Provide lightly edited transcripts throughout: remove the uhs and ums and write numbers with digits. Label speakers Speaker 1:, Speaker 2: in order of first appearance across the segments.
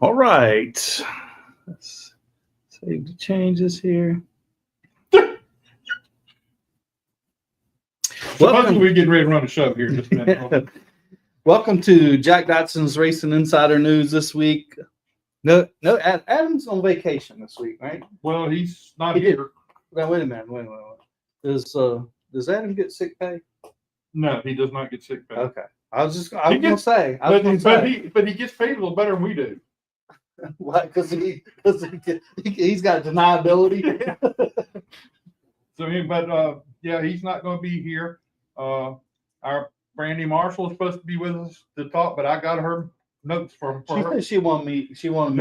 Speaker 1: All right. Let's save the changes here.
Speaker 2: Welcome. We're getting ready to run a show here in just a minute.
Speaker 1: Welcome to Jack Dodson's Racing Insider News this week. No, Adam's on vacation this week, right?
Speaker 2: Well, he's not here.
Speaker 1: Now, wait a minute. Does Adam get sick pay?
Speaker 2: No, he does not get sick pay.
Speaker 1: Okay. I was gonna say.
Speaker 2: But he gets paid a little better than we do.
Speaker 1: Why? Because he's got deniability.
Speaker 2: So, yeah, he's not going to be here. Our Brandy Marshall is supposed to be with us to talk, but I got her notes from her.
Speaker 1: She wanted me. She
Speaker 2: point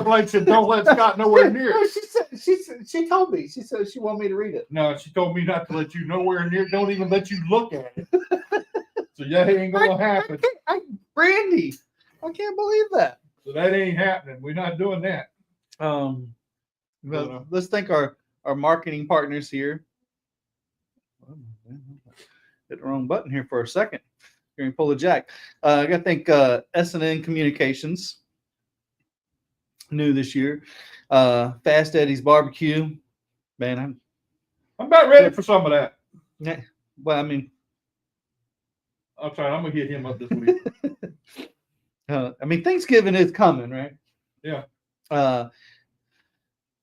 Speaker 2: blank said, "Don't let Scott nowhere near."
Speaker 1: No, she told me. She said she wanted me to read it.
Speaker 2: No, she told me not to let you nowhere near. Don't even let you look at it. So that ain't gonna happen.
Speaker 1: Brandy, I can't believe that.
Speaker 2: So that ain't happening. We're not doing that.
Speaker 1: Well, let's thank our marketing partners here. Hit the wrong button here for a second. You're going to pull the jack. I got to thank S&N Communications, new this year. Fast Eddie's Barbecue. Man,
Speaker 2: I'm about ready for some of that.
Speaker 1: Yeah. Well, I mean,
Speaker 2: I'm sorry. I'm going to hit him up this week.
Speaker 1: I mean, Thanksgiving is coming, right?
Speaker 2: Yeah.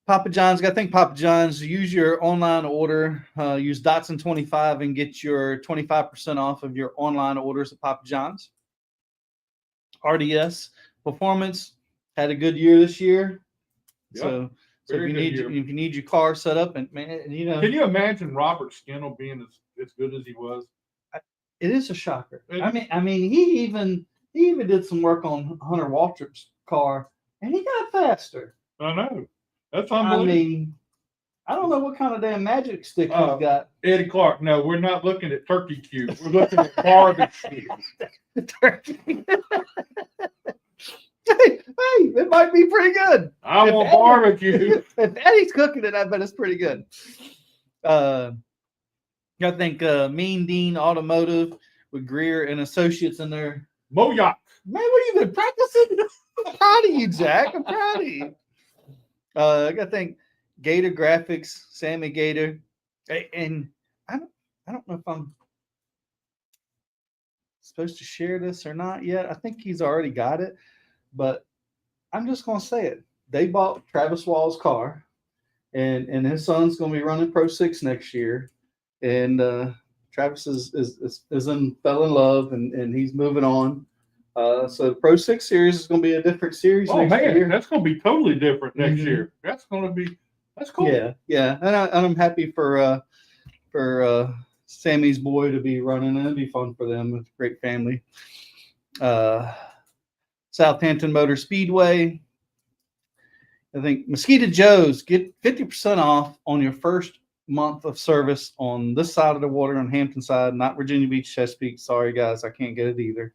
Speaker 1: Papa John's, got to thank Papa John's. Use your online order. Use Dotson25 and get your 25% off of your online orders at Papa John's. RDS Performance had a good year this year. Yep. So if you need your car set up, and man,
Speaker 2: can you imagine Robert Skinnell being as good as he was?
Speaker 1: It is a shocker. I mean, he even did some work on Hunter Waltrip's car, and he got faster.
Speaker 2: I know. That's unbelievable.
Speaker 1: I mean, I don't know what kind of damn magic stick he's got.
Speaker 2: Eddie Clark. No, we're not looking at turkey cubes. We're looking at barbecue.
Speaker 1: Turkey. hey, it might be pretty good.
Speaker 2: I want barbecue.
Speaker 1: If Eddie's cooking it, I bet it's pretty good. I think Mean Dean Automotive with Greer and Associates in there.
Speaker 2: Moyock.
Speaker 1: Man, what have you been practicing? I'm proud of you, Jack. I'm proud of you. I got to thank Gator Graphics, Sammy Gator, and I don't know if I'm supposed to share this or not yet. I think he's already got it, but I'm just gonna say it. They bought Travis Wall's car, and his son's gonna be running Pro 6 next year, and Travis fell in love, and he's moving on. So the Pro 6 series is going to be a different series next year.
Speaker 2: That's going to be totally different next year. That's cool.
Speaker 1: Yeah. And I'm happy for Sammy's boy to be running. It'll be fun for them. It's a great family. Southampton Motor Speedway. I think Mosquito Joe's, get 50% off on your first month of service on this side of the water on Hampton side, not Virginia Beach, Chesapeake. Sorry, guys, I can't get it either.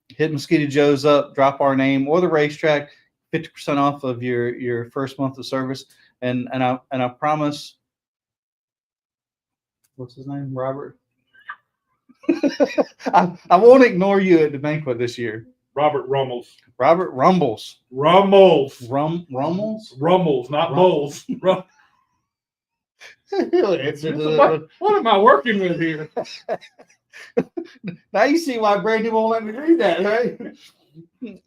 Speaker 1: Hit Mosquito Joe's up, drop our name or the racetrack, 50% off of your first month of service. And I promise, what's his name? Robert. I won't ignore you at the banquet this year.
Speaker 2: Robert Rummels.
Speaker 1: Robert Rumbles.
Speaker 2: Rummels.
Speaker 1: Rummels?
Speaker 2: Rummels, not Moles. What am I working with here?
Speaker 1: Now you see why Brandy won't let me read that, right?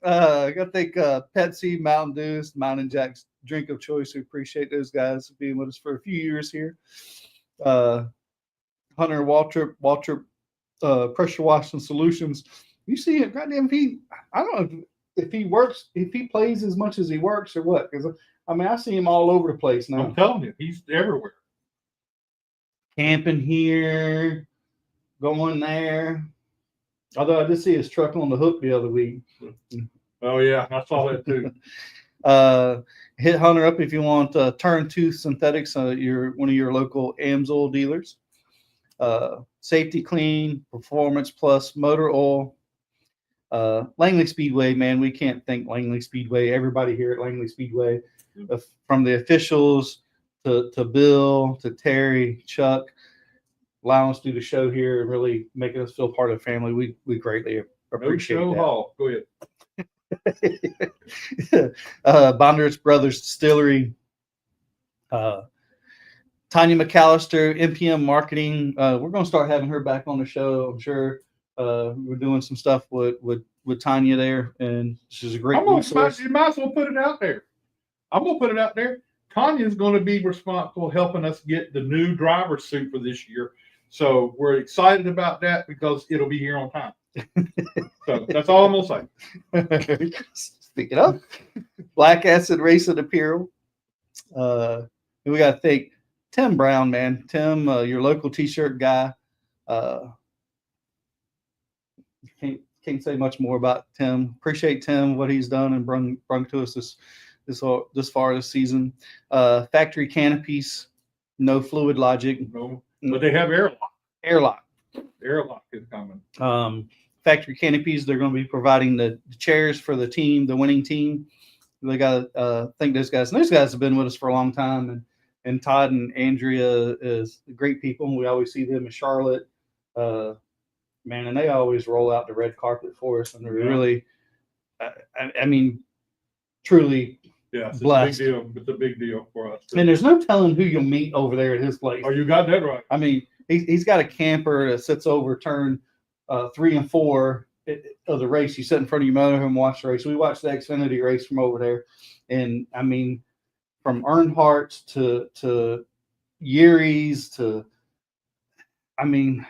Speaker 1: I got to thank Pepsi, Mountain Dew, Mountain Jack's drink of choice. We appreciate those guys being with us for a few years here. Hunter Waltrip Pressure Washing Solutions. You see it, goddamn. I don't know if he works, if he plays as much as he works or what. Because I mean, I see him all over the place now.
Speaker 2: I'm telling you, he's everywhere.
Speaker 1: Camping here, going there. Although I did see his truck on the hook the other week.
Speaker 2: Oh yeah, I saw that too.
Speaker 1: Hit Hunter up if you want Turn Tooth Synthetics. You're one of your local AMSOIL dealers. Safety Clean, Performance Plus, Motor Oil. Langley Speedway, man, we can't thank Langley Speedway. Everybody here at Langley Speedway, from the officials to Bill to Terry, Chuck. allowing us to do the show here and really making us feel part of the family. We greatly appreciate
Speaker 2: No show
Speaker 1: that.
Speaker 2: hall. Go ahead.
Speaker 1: Bonders Brothers Distillery, Tanya McAllister, NPM Marketing. We're going to start having her back on the show. I'm sure we're doing some stuff with Tanya there, and she's a great resource.
Speaker 2: You might as well put it out there. I'm going to put it out there. Tanya's going to be responsible helping us get the new driver's suit for this year. So we're excited about that because it'll be here on time. So that's all I'm going to say.
Speaker 1: Speaking of Black Acid Racing Apparel, we got to thank Tim Brown, man. Tim, your local t-shirt guy. Can't say much more about Tim. Appreciate Tim, what he's done and brung to us this far this season. Factory canopies, no fluid logic.
Speaker 2: No, but they have airlock. Airlock is coming.
Speaker 1: Factory canopies, they're going to be providing the chairs for the team, the winning team. They got to thank those guys. And those guys have been with us for a long time. And Todd and Andrea is great people. We always see them in Charlotte. Man, and they always roll out the red carpet for us. And they're really, I mean, truly blessed.
Speaker 2: It's a big deal for us.
Speaker 1: And there's no telling who you'll meet over there at his place.
Speaker 2: Oh, you got that right.
Speaker 1: I mean, he's got a camper that sits over turn 3 and 4 of the race. You sit in front of your motorhome and watch the race. We watched the Xfinity race from over there. And, I mean, from Earnhardt's to Yuri's to, I mean,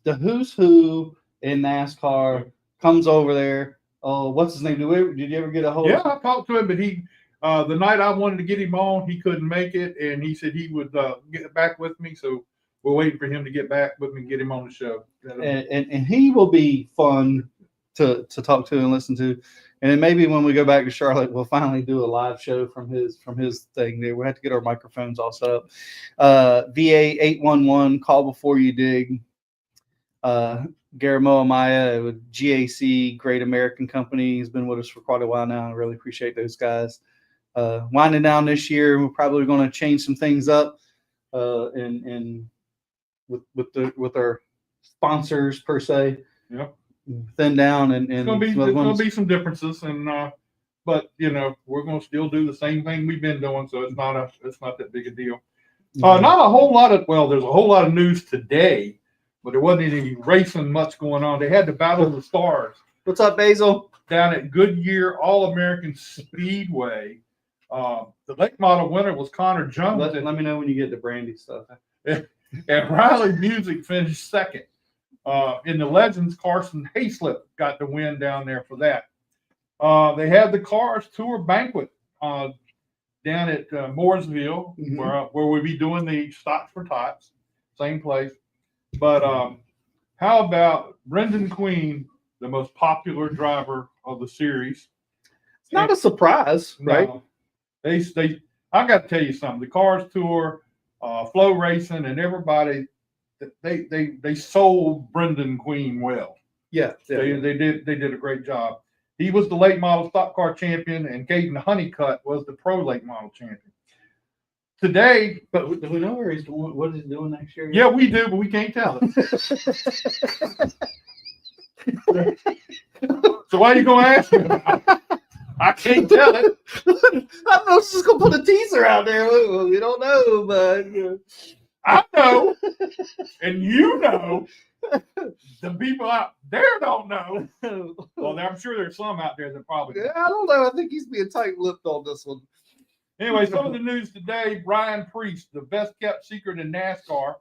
Speaker 1: the who's who in NASCAR comes over there. Oh, what's his name? Did you ever get a hold of him?
Speaker 2: Yeah, I talked to him, but he the night I wanted to get him on, he couldn't make it, and he said he would get back with me. So we're waiting for him to get back with me and get him on the show.
Speaker 1: And he will be fun to talk to and listen to. And then maybe when we go back to Charlotte, we'll finally do a live show from his thing there. We'll have to get our microphones all set up. VA 811, call before you dig. Guillermo Amaya with GAC, Great American Company. He's been with us for quite a while now. I really appreciate those guys. Winding down this year, we're probably going to change some things up and with our sponsors per se.
Speaker 2: Yep.
Speaker 1: Thin down and
Speaker 2: there's gonna be some differences, and but you know, we're gonna still do the same thing we've been doing, so it's not that big a deal. Not a whole lot of there's a whole lot of news today, but there wasn't any racing much going on. They had the Battle of the Stars.
Speaker 1: What's up, Basil?
Speaker 2: Down at Goodyear All-American Speedway. The late model winner was Connor Jones.
Speaker 1: Let me know when you get the Brandy stuff.
Speaker 2: And Riley Music finished second. In the Legends, Carson Hayslip got the win down there for that. They had the Cars Tour Banquet down at Mooresville, where we'll be doing the Stocks for Tots, same place. But how about Brendan Queen, the most popular driver of the series?
Speaker 1: It's not a surprise, right?
Speaker 2: I got to tell you something. The Cars Tour, Flow Racing, and everybody. They sold Brendan Queen well.
Speaker 1: Yeah.
Speaker 2: They did a great job. He was the late model stock car champion, and Caden Honeycutt was the pro late model champion. Today,
Speaker 1: but do we know where he's going? What he's doing next year?
Speaker 2: Yeah, we do, but we can't tell it. So why are you going to ask me? I can't tell it.
Speaker 1: I was just going to put a teaser out there. We don't know, but.
Speaker 2: I know, and you know, the people out there don't know. Well, I'm sure there's some out there that probably.
Speaker 1: Yeah, I don't know. I think he's being tight-lipped on this one.
Speaker 2: Anyway, some of the news today: Brian Priest, the best kept secret in NASCAR,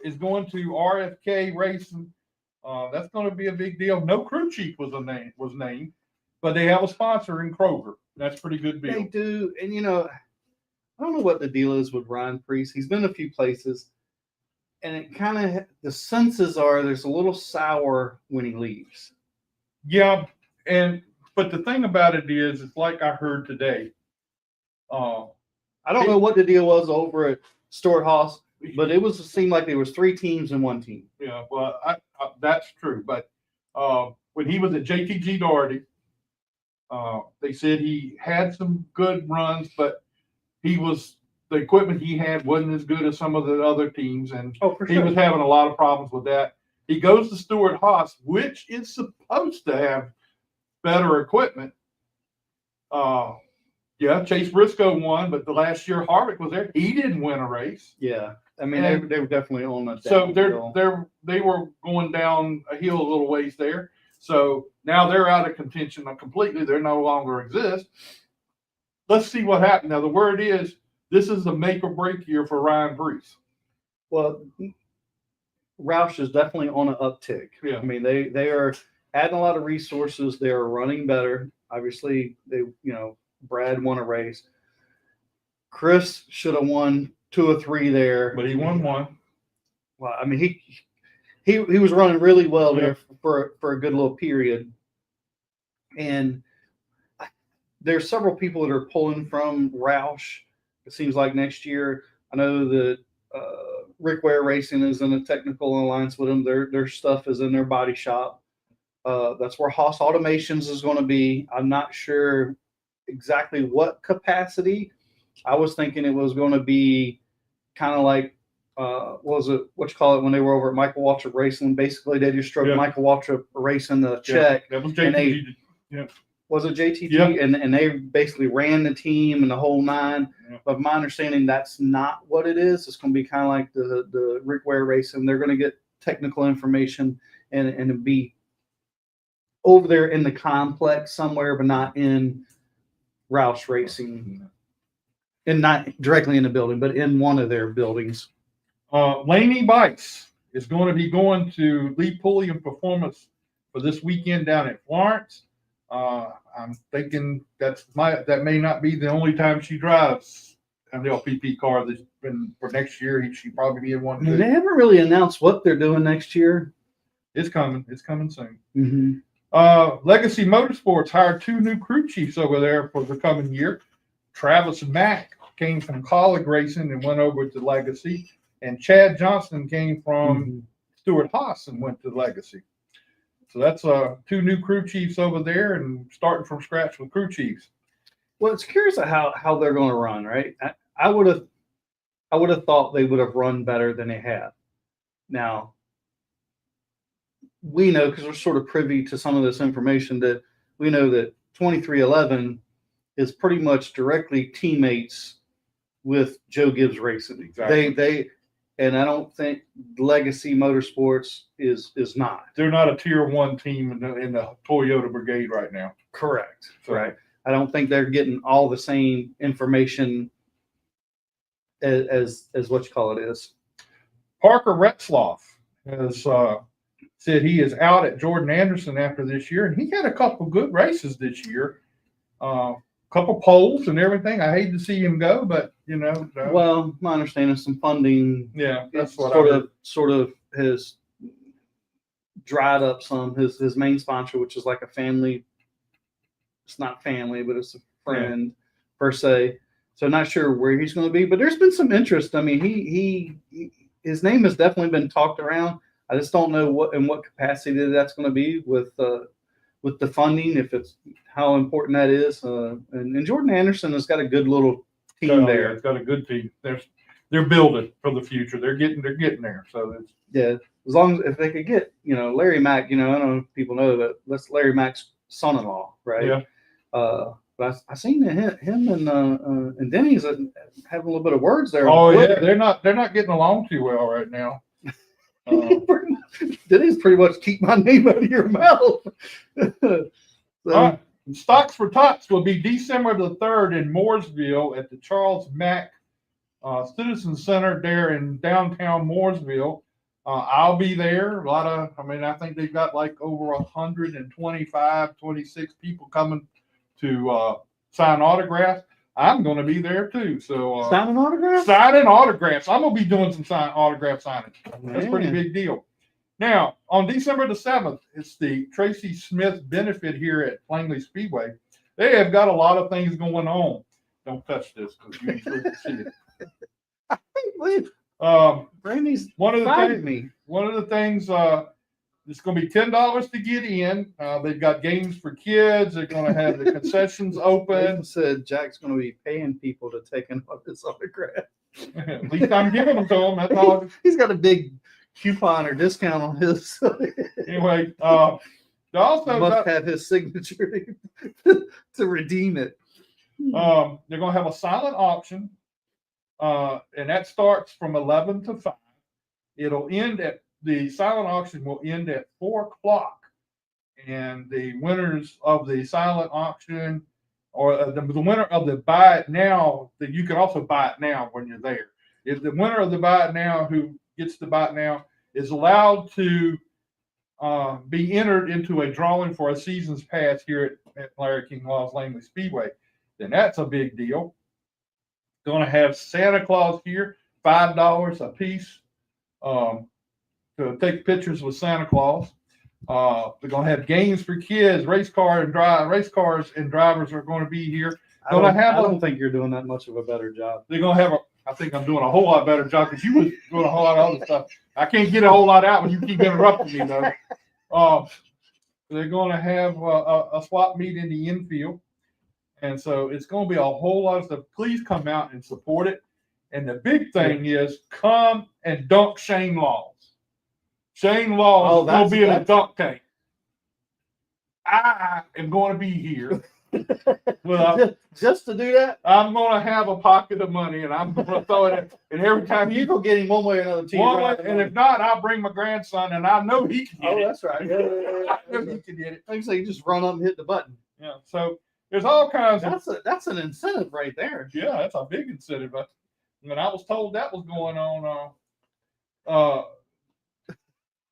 Speaker 2: is going to RFK Racing. That's going to be a big deal. No crew chief was named, but they have a sponsor in Kroger. That's a pretty good deal.
Speaker 1: They do, and you know. I don't know what the deal is with Ryan Priest. He's been a few places, and it kind of the senses are there's a little sour when he leaves.
Speaker 2: Yeah, but the thing about it is, it's like I heard today.
Speaker 1: I don't know what the deal was over at Stuart Haas, but it seemed like there was 3 teams in one team.
Speaker 2: Yeah, well, that's true. But when he was at JTG Daugherty, they said he had some good runs, but he was the equipment he had wasn't as good as some of the other teams, and
Speaker 1: Oh, for
Speaker 2: he
Speaker 1: sure.
Speaker 2: was having a lot of problems with that. He goes to Stewart-Haas, which is supposed to have better equipment. Yeah, Chase Briscoe won, but the last year Harvick was there, he didn't win a race.
Speaker 1: Yeah, I mean
Speaker 2: And
Speaker 1: they were definitely on that.
Speaker 2: So they were going down a hill a little ways there. So now they're out of contention completely. They no longer exist. Let's see what happened. Now the word is this is the make or break year for Ryan Preece.
Speaker 1: Well, Roush is definitely on an uptick.
Speaker 2: Yeah.
Speaker 1: I mean they are adding a lot of resources. They are running better. Obviously, Brad won a race. Chris should have won 2 or 3 there,
Speaker 2: But he won one.
Speaker 1: Well, I mean he was running really well there for a good little period, and there's several people that are pulling from Roush. It seems like next year. I know that Rick Ware Racing is in a technical alliance with them. Their stuff is in their body shop. That's where Haas Automations is going to be. I'm not sure exactly what capacity. I was thinking it was going to be kind of like what you call it when they were over at Michael Waltrip Racing. Basically, they just struck Michael Waltrip Racing the check.
Speaker 2: That was JTG.
Speaker 1: Was it JTG?
Speaker 2: Yeah.
Speaker 1: And they basically ran the team and the whole 9.
Speaker 2: Yeah.
Speaker 1: But my understanding, that's not what it is. It's going to be kind of like the Rick Ware Racing. They're going to get technical information and be over there in the complex somewhere, but not in Roush Racing. And not directly in the building, but in one of their buildings.
Speaker 2: Laney Bikes is going to be going to Lee Pulliam Performance for this weekend down at Florence. I'm thinking that may not be the only time she drives an LPP car. That's been for next year. She probably be in one too.
Speaker 1: They haven't really announced what they're doing next year.
Speaker 2: It's coming. It's coming soon.
Speaker 1: Mm-hmm.
Speaker 2: Legacy Motorsports hired 2 new crew chiefs over there for the coming year. Travis Mack came from Colleague Racing and went over to Legacy, and Chad Johnson came from Stewart-Haas and went to Legacy. So that's 2 new crew chiefs over there and starting from scratch with crew chiefs.
Speaker 1: Well, it's curious how they're going to run, right? I would have thought they would have run better than they have. Now, we know, because we're sort of privy to some of this information, that we know that 2311 is pretty much directly teammates with Joe Gibbs Racing.
Speaker 2: Exactly.
Speaker 1: And I don't think Legacy Motorsports is not.
Speaker 2: They're not a tier 1 team in the Toyota brigade right now.
Speaker 1: Correct.
Speaker 2: So,
Speaker 1: right. I don't think they're getting all the same information as what you call it is.
Speaker 2: Parker Retzloff has said he is out at Jordan Anderson after this year, and he had a couple good races this year. Couple poles and everything. I hate to see him go, but
Speaker 1: Well, my understanding is some funding.
Speaker 2: Yeah, that's what
Speaker 1: sort of has dried up some. His main sponsor, which is like a family. It's not family, but it's a friend per se. So not sure where he's going to be, but there's been some interest. I mean, his name has definitely been talked around. I just don't know what capacity that's going to be with the funding, if it's how important that is. And Jordan Anderson has got a good little team there.
Speaker 2: Yeah, it's got a good team. They're building for the future. They're getting there. So it's
Speaker 1: as long as if they could get Larry Mack. I don't know if people know that that's Larry Mack's son-in-law, right?
Speaker 2: Yeah.
Speaker 1: But I seen him and Denny's having a little bit of words there.
Speaker 2: Oh yeah, they're not getting along too well right now.
Speaker 1: Denny's pretty much keep my name out of your mouth.
Speaker 2: So, Stocks for Tots will be December the 3rd in Mooresville at the Charles Mack Citizen Center there in downtown Mooresville. I'll be there. I think they've got like over 125, 26 people coming to sign autographs. I'm going to be there too. So
Speaker 1: signing autographs?
Speaker 2: Signing autographs. I'm going to be doing some autograph signage. That's a pretty big deal. Now, on December the 7th, it's the Tracy Smith benefit here at Langley Speedway. They have got a lot of things going on. Don't touch this because you ain't supposed to see it.
Speaker 1: I can't believe
Speaker 2: Brandy's one of the things It's going to be $10 to get in. They've got games for kids. They're going to have the concessions open.
Speaker 1: Nathan said Jack's going to be paying people to take his autograph.
Speaker 2: At least I'm giving them to him. That's all.
Speaker 1: He's got a big coupon or discount on his.
Speaker 2: Anyway, they also
Speaker 1: must have his signature to redeem it.
Speaker 2: They're going to have a silent auction, and that starts from 11 to 5. It'll end at the silent auction will end at 4 o'clock, and the winners of the silent auction, or the winner of the buy it now, that you can also buy it now when you're there. If the winner of the buy it now, who gets to buy it now, is allowed to be entered into a drawing for a season's pass here at Larry King Law's Langley Speedway, then that's a big deal. Going to have Santa Claus here, $5 a piece to take pictures with Santa Claus. They're going to have games for kids. Race cars and drivers are going to be here.
Speaker 1: I don't think you're doing that much of a better job.
Speaker 2: They're going to have I think I'm doing a whole lot better job because you was doing a whole lot of other stuff. I can't get a whole lot out when you keep interrupting me, though. They're going to have a swap meet in the infield. And so it's going to be a whole lot of stuff. Please come out and support it. And the big thing is come and dunk Shane Laws. Shane Laws is going to be in a dunk tank. I am going to be here. Well,
Speaker 1: just to do that,
Speaker 2: I'm going to have a pocket of money, and I'm going to throw it in. And every time
Speaker 1: you go get him one way or another.
Speaker 2: And if not, I'll bring my grandson, and I know he can get it.
Speaker 1: Oh, that's right.
Speaker 2: I know he can get it.
Speaker 1: Like so you just run up and hit the button.
Speaker 2: Yeah. So there's all kinds of.
Speaker 1: That's an incentive right there.
Speaker 2: Yeah, that's a big incentive. When I was told that was going on,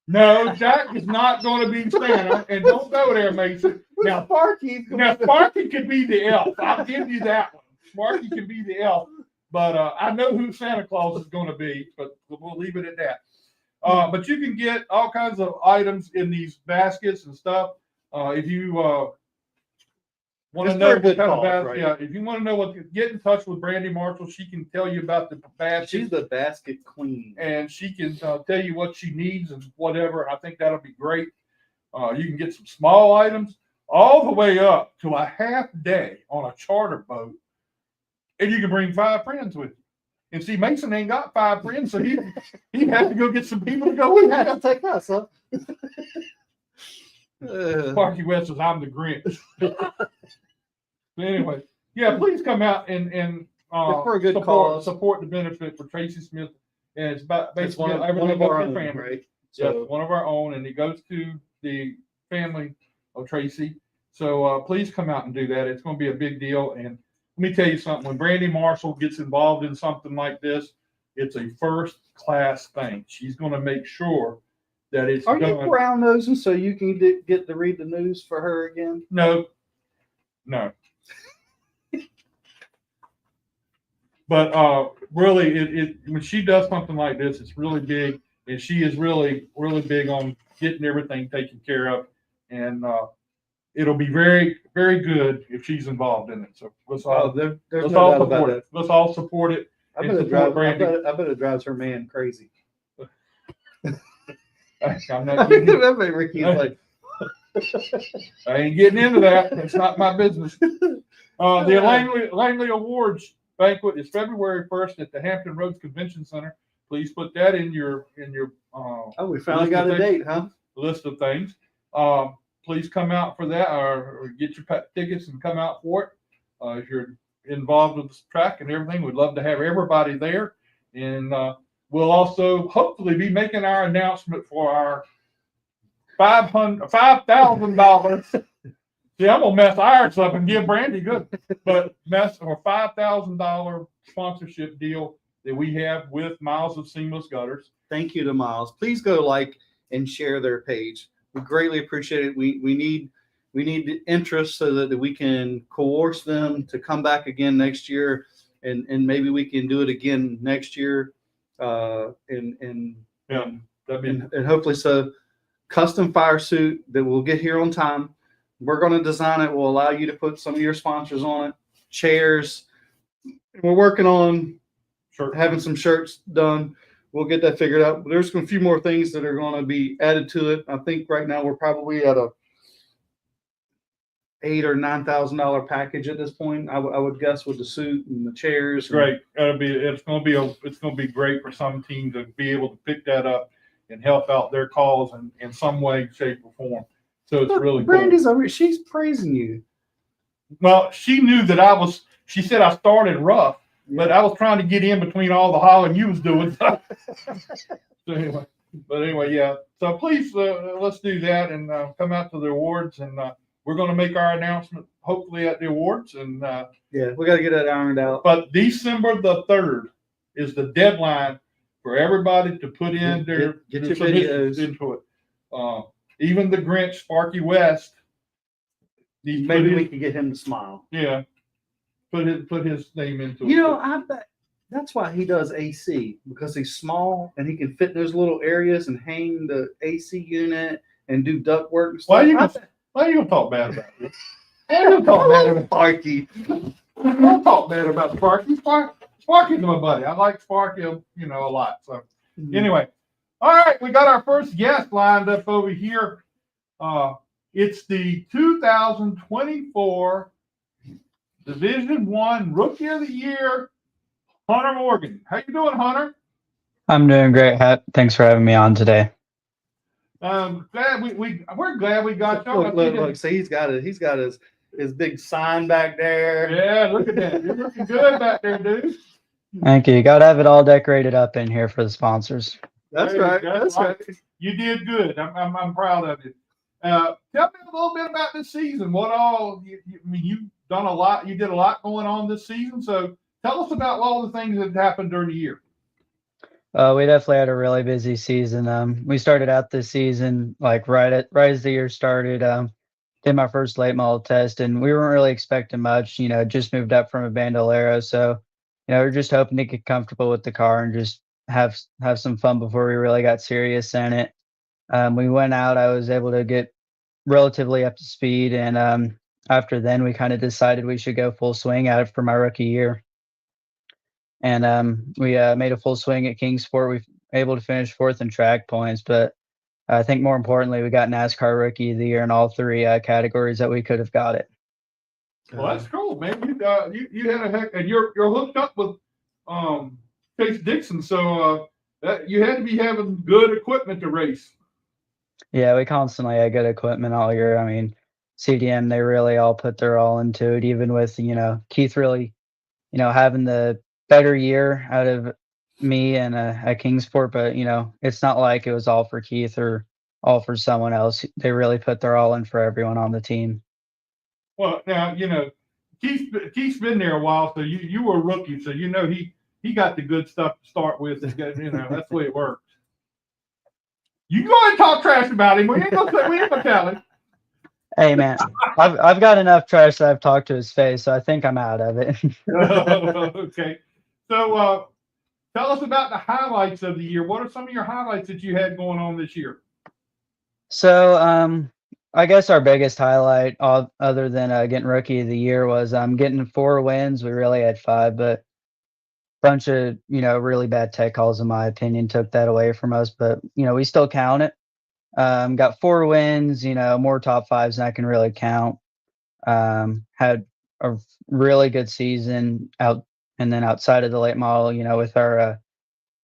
Speaker 2: no, Jack is not going to be Santa, and don't go there, Mason. Now, Sparky could be the elf. I'll give you that one. Sparky can be the elf, but I know who Santa Claus is going to be, but we'll leave it at that. But you can get all kinds of items in these baskets and stuff. If you want to know what kind of basket, yeah, if you want to know what, get in touch with Brandy Marshall. She can tell you about the basket.
Speaker 1: She's the basket queen,
Speaker 2: and she can tell you what she needs and whatever. I think that'll be great. You can get some small items all the way up to a half day on a charter boat, and you can bring 5 friends with you. And see, Mason ain't got 5 friends, so he has to go get some people to go with him.
Speaker 1: I'll take us, huh?
Speaker 2: Sparky West says I'm the Grinch. Anyway, yeah, please come out and
Speaker 1: for a good cause.
Speaker 2: Support the benefit for Tracy Smith, and it's about basically
Speaker 1: one
Speaker 2: everything
Speaker 1: of our
Speaker 2: about
Speaker 1: own,
Speaker 2: family.
Speaker 1: right?
Speaker 2: So yeah, one of our own, and it goes to the family of Tracy. So please come out and do that. It's going to be a big deal. And let me tell you something: when Brandy Marshall gets involved in something like this, it's a first-class thing. She's going to make sure that it's
Speaker 1: Are
Speaker 2: done.
Speaker 1: you brown nosing so you can get to read the news for her again?
Speaker 2: No. But really, when she does something like this, it's really big, and she is really, really big on getting everything taken care of, and it'll be very, very good if she's involved in it. So let's all support it. Let's all support it.
Speaker 1: I bet it drives her man crazy.
Speaker 2: I'm not getting,
Speaker 1: Ricky's like,
Speaker 2: I ain't getting into that. It's not my business. The Langley Awards banquet is February 1st at the Hampton Roads Convention Center. Please put that in your
Speaker 1: we finally got a date, huh?
Speaker 2: List of things. Please come out for that, or get your tickets and come out for it. If you're involved with the track and everything, we'd love to have everybody there. And we'll also hopefully be making our announcement for our $5,000. See, I'm gonna mess ours up and give Brandy good, but $5,000 sponsorship deal that we have with Miles of Seamless Gutters.
Speaker 1: Thank you to Miles. Please go like and share their page. We greatly appreciate it. We need the interest so that we can coerce them to come back again next year, and maybe we can do it again next year. And hopefully so. Custom fire suit that will get here on time. We're going to design it. We'll allow you to put some of your sponsors on it. Chairs. We're working on having some shirts done. we'll get that figured out. There's a few more things that are going to be added to it. I think right now we're probably at a $8,000 or $9,000 package at this point. I would guess with the suit and the chairs.
Speaker 2: Great. It's gonna be great for some teams to be able to pick that up and help out their cause in some way, shape, or form. So it's really
Speaker 1: Brandy's
Speaker 2: cool.
Speaker 1: over here. She's praising you.
Speaker 2: Well, she knew that she said I started rough, but I was trying to get in between all the hollering you was doing. So anyway, yeah. So please, let's do that and come out to the awards, and we're going to make our announcement hopefully at the awards. And
Speaker 1: yeah, we got to get that ironed out.
Speaker 2: But December the 3rd is the deadline for everybody to put in their
Speaker 1: get your videos
Speaker 2: into it. Even the Grinch, Sparky West.
Speaker 1: Maybe we can get him to smile.
Speaker 2: Yeah, put his name into it.
Speaker 1: You know, I bet that's why he does AC, because he's small and he can fit those little areas and hang the AC unit and do duct work and stuff.
Speaker 2: Why are you gonna talk bad about this? Why are you gonna talk bad about
Speaker 1: Sparky?
Speaker 2: Don't talk bad about Sparky. Sparky's my buddy. I like Sparky, a lot. So anyway, all right, we got our first guest lined up over here. It's the 2024 Division I Rookie of the Year, Hunter Morgan. How you doing, Hunter?
Speaker 3: I'm doing great. Thanks for having me on today.
Speaker 2: Glad we're glad we got you.
Speaker 1: Look, see, he's got his big sign back there.
Speaker 2: Yeah, look at that. You're looking good back there, dude.
Speaker 3: Thank you. You got to have it all decorated up in here for the sponsors.
Speaker 1: That's right. That's right.
Speaker 2: You did good. I'm proud of you. Tell me a little bit about this season. What all? You've done a lot. You did a lot going on this season. So tell us about all the things that happened during the year.
Speaker 3: We definitely had a really busy season. We started out this season like right as the year started. Did my first late model test, and we weren't really expecting much. Just moved up from a Bandolero, so we're just hoping to get comfortable with the car and just have some fun before we really got serious in it. We went out. I was able to get relatively up to speed, and after then, we kind of decided we should go full swing at it for my rookie year. And we made a full swing at Kingsport. We were able to finish 4th in track points, but I think more importantly, we got NASCAR Rookie of the Year in all 3 categories that we could have got it.
Speaker 2: Well, that's cool, man. You had a heck, and you're hooked up with Chase Dixon, so you had to be having good equipment to race.
Speaker 3: Yeah, we constantly had good equipment all year. I mean, CDM, they really all put their all into it, even with Keith really having the better year out of me and at Kingsport, but it's not like it was all for Keith or all for someone else. They really put their all in for everyone on the team.
Speaker 2: Well, now Keith's been there a while, so you were a rookie, so he got the good stuff to start with. That's the way it works. You go ahead and talk trash about him. We ain't gonna tell him.
Speaker 3: Hey man, I've got enough trash that I've talked to his face, so I think I'm out of it.
Speaker 2: Okay. So tell us about the highlights of the year. What are some of your highlights that you had going on this year?
Speaker 3: So I guess our biggest highlight, other than getting Rookie of the Year, was getting 4 wins. We really had 5, but a bunch of really bad tech calls, in my opinion, took that away from us. But we still count it. Got 4 wins. More top 5s than I can really count. Had a really good season out. And then outside of the late model, with our